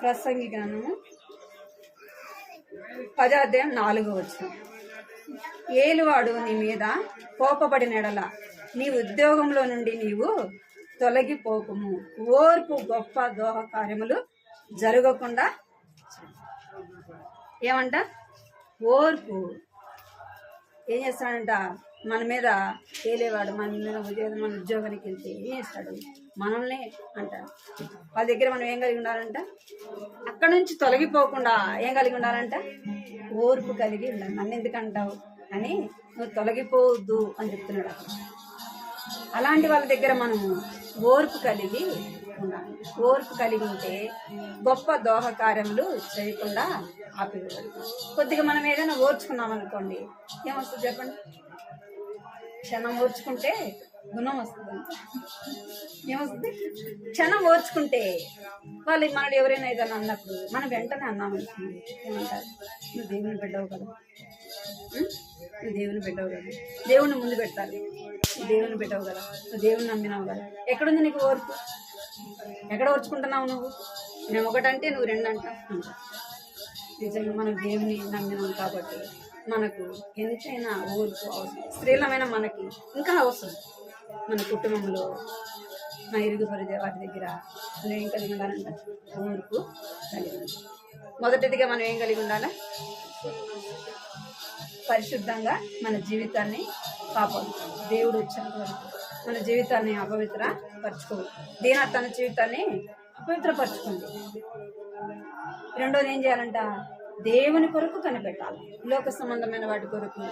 ప్రసంగి గ్రంథము 10వ అధ్యాయం 4వ వచనం. ఏలువాడు నీ మీద కోపపడిన ఎడల నీ ఉద్యోగంలో నుండి నీవు తొలగిపోకుము. ఓర్పు గొప్ప దోహ కార్యములు జరగకుండా ఏమంట? ఓర్పు ఏం చేస్తాడంట? మన మీద తేలేవాడు, మన మీద మన ఉద్యోగానికి వెళ్తే ఏం చేస్తాడు? మనల్ని అంటాడు. వాళ్ళ దగ్గర మనం ఏం కలిగి ఉండాలంట? అక్కడ నుంచి తొలగిపోకుండా ఏం కలిగి ఉండాలంట? ఓర్పు కలిగి ఉండాలి. నన్ను ఎందుకు అంటావు అని నువ్వు తొలగిపోవద్దు అని చెప్తున్నాడు అక్కడ. అలాంటి వాళ్ళ దగ్గర మనము ఓర్పు కలిగి ఉండాలి. ఓర్పు కలిగి ఉంటే గొప్ప దోహ కార్యములు చేయకుండా ఆపివేయబడతాం. కొద్దిగా మనం ఏదైనా ఓర్చుకున్నాం అనుకోండి, ఏమొస్తుంది చెప్పండి? క్షణం ఓర్చుకుంటే గుణం వస్తుంది. ఏమొస్తుంది? క్షణం ఓర్చుకుంటే వాళ్ళు మనల్ని ఎవరైనా ఏదైనా అన్నప్పుడు మనం వెంటనే అన్నామనుకోండి, ఏమంటారు? నువ్వు దేవుని బిడ్డవు కదా, నువ్వు దేవుని బిడ్డవు కదా, దేవుని ముందు పెడతారు. నువ్వు దేవుని బిడ్డవు కదా, నువ్వు దేవుని నమ్మినావు కదా. ఎక్కడుంది నీకు ఓర్పు? ఎక్కడ ఓర్చుకుంటున్నావు నువ్వు? నేను ఒకటంటే నువ్వు రెండంటా. నిజంగా మనం దేవుని నమ్మినాం కాబట్టి మనకు ఎంతైనా ఓర్పు అవసరం. స్త్రీలమైన మనకి ఇంకా అవసరం. మన కుటుంబంలో మన ఇరుగు పరిధి వాటి దగ్గర మనం ఏం కలిగి ఉండాలంట? ఓర్పు కలిగి ఉండాలి. మొదటిదిగా మనం ఏం కలిగి ఉండాలి? పరిశుద్ధంగా మన జీవితాన్ని కాపాడుకోవాలి. దేవుడు వచ్చేంత వరకు మన జీవితాన్ని అపవిత్రపరచుకోవాలి. తన జీవితాన్ని అపవిత్రపరచుకోండి. రెండోది ఏం చేయాలంట? దేవుని కొరకు కనిపెట్టాలి. లోక సంబంధమైన వాటి కొరకు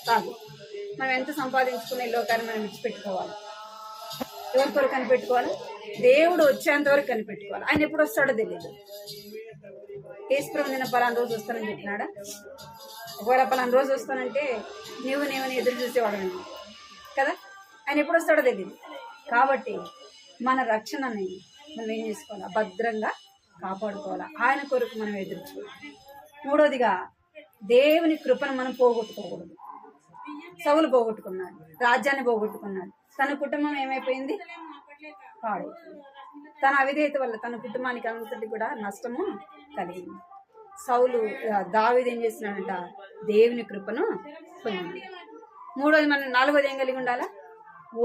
కాదు. మనం ఎంత సంపాదించుకునే లోకాన్ని మనం విడిచిపెట్టుకోవాలి. ఎవరి కొరకు కనిపెట్టుకోవాలి? దేవుడు వచ్చేంత వరకు కనిపెట్టుకోవాలి. ఆయన ఎప్పుడు వస్తాడో తెలియదు. యేసుప్రభు నిన్న పలానా రోజు వస్తానని చెప్పినాడా? ఒకవేళ పలానా రోజు వస్తానంటే నీవు ఎదురు చూసేవాడు కదా. ఆయన ఎప్పుడు వస్తాడో తెలియదు. కాబట్టి మన రక్షణని మనం ఏం చేసుకోవాలా? భద్రంగా కాపాడుకోవాలా. ఆయన కొరకు మనం ఎదురు చూడాలి. మూడోదిగా దేవుని కృపను మనం పోగొట్టుకోకూడదు. సౌలు పోగొట్టుకున్నాడు, రాజ్యాన్ని పోగొట్టుకున్నాడు, తన కుటుంబం ఏమైపోయింది? పాడైపోయింది. తన అవిధేయత వల్ల తన కుటుంబానికి అంతటి కూడా నష్టము కలిగింది. దావీదు ఏం చేస్తున్నాడంట? దేవుని కృపను పొందింది. మూడోది మనం నాలుగోది ఏం కలిగి ఉండాలా?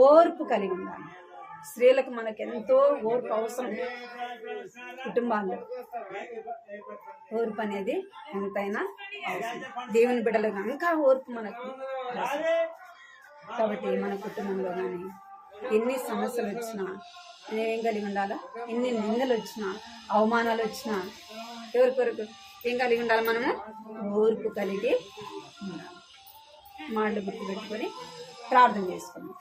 ఓర్పు కలిగి ఉండాలి. స్త్రీలకు మనకు ఎంతో ఓర్పు అవసరం. కుటుంబాల్లో ఓర్పు అనేది ఎంతైనా అవసరం. దేవుని బిడ్డలుగా ఇంకా ఓర్పు మనకు అవసరం. కాబట్టి మన కుటుంబంలో కానీ ఎన్ని సమస్యలు వచ్చినా ఏం కలిగి ఉండాలా? ఎన్ని నిందలు వచ్చినా, అవమానాలు వచ్చినా ఎవరి కొరకు ఏం కలిగి ఉండాలి? మనము ఓర్పు కలిగి ఉండాలి. మాటలు గుర్తుపెట్టుకొని ప్రార్థన చేసుకున్నాం.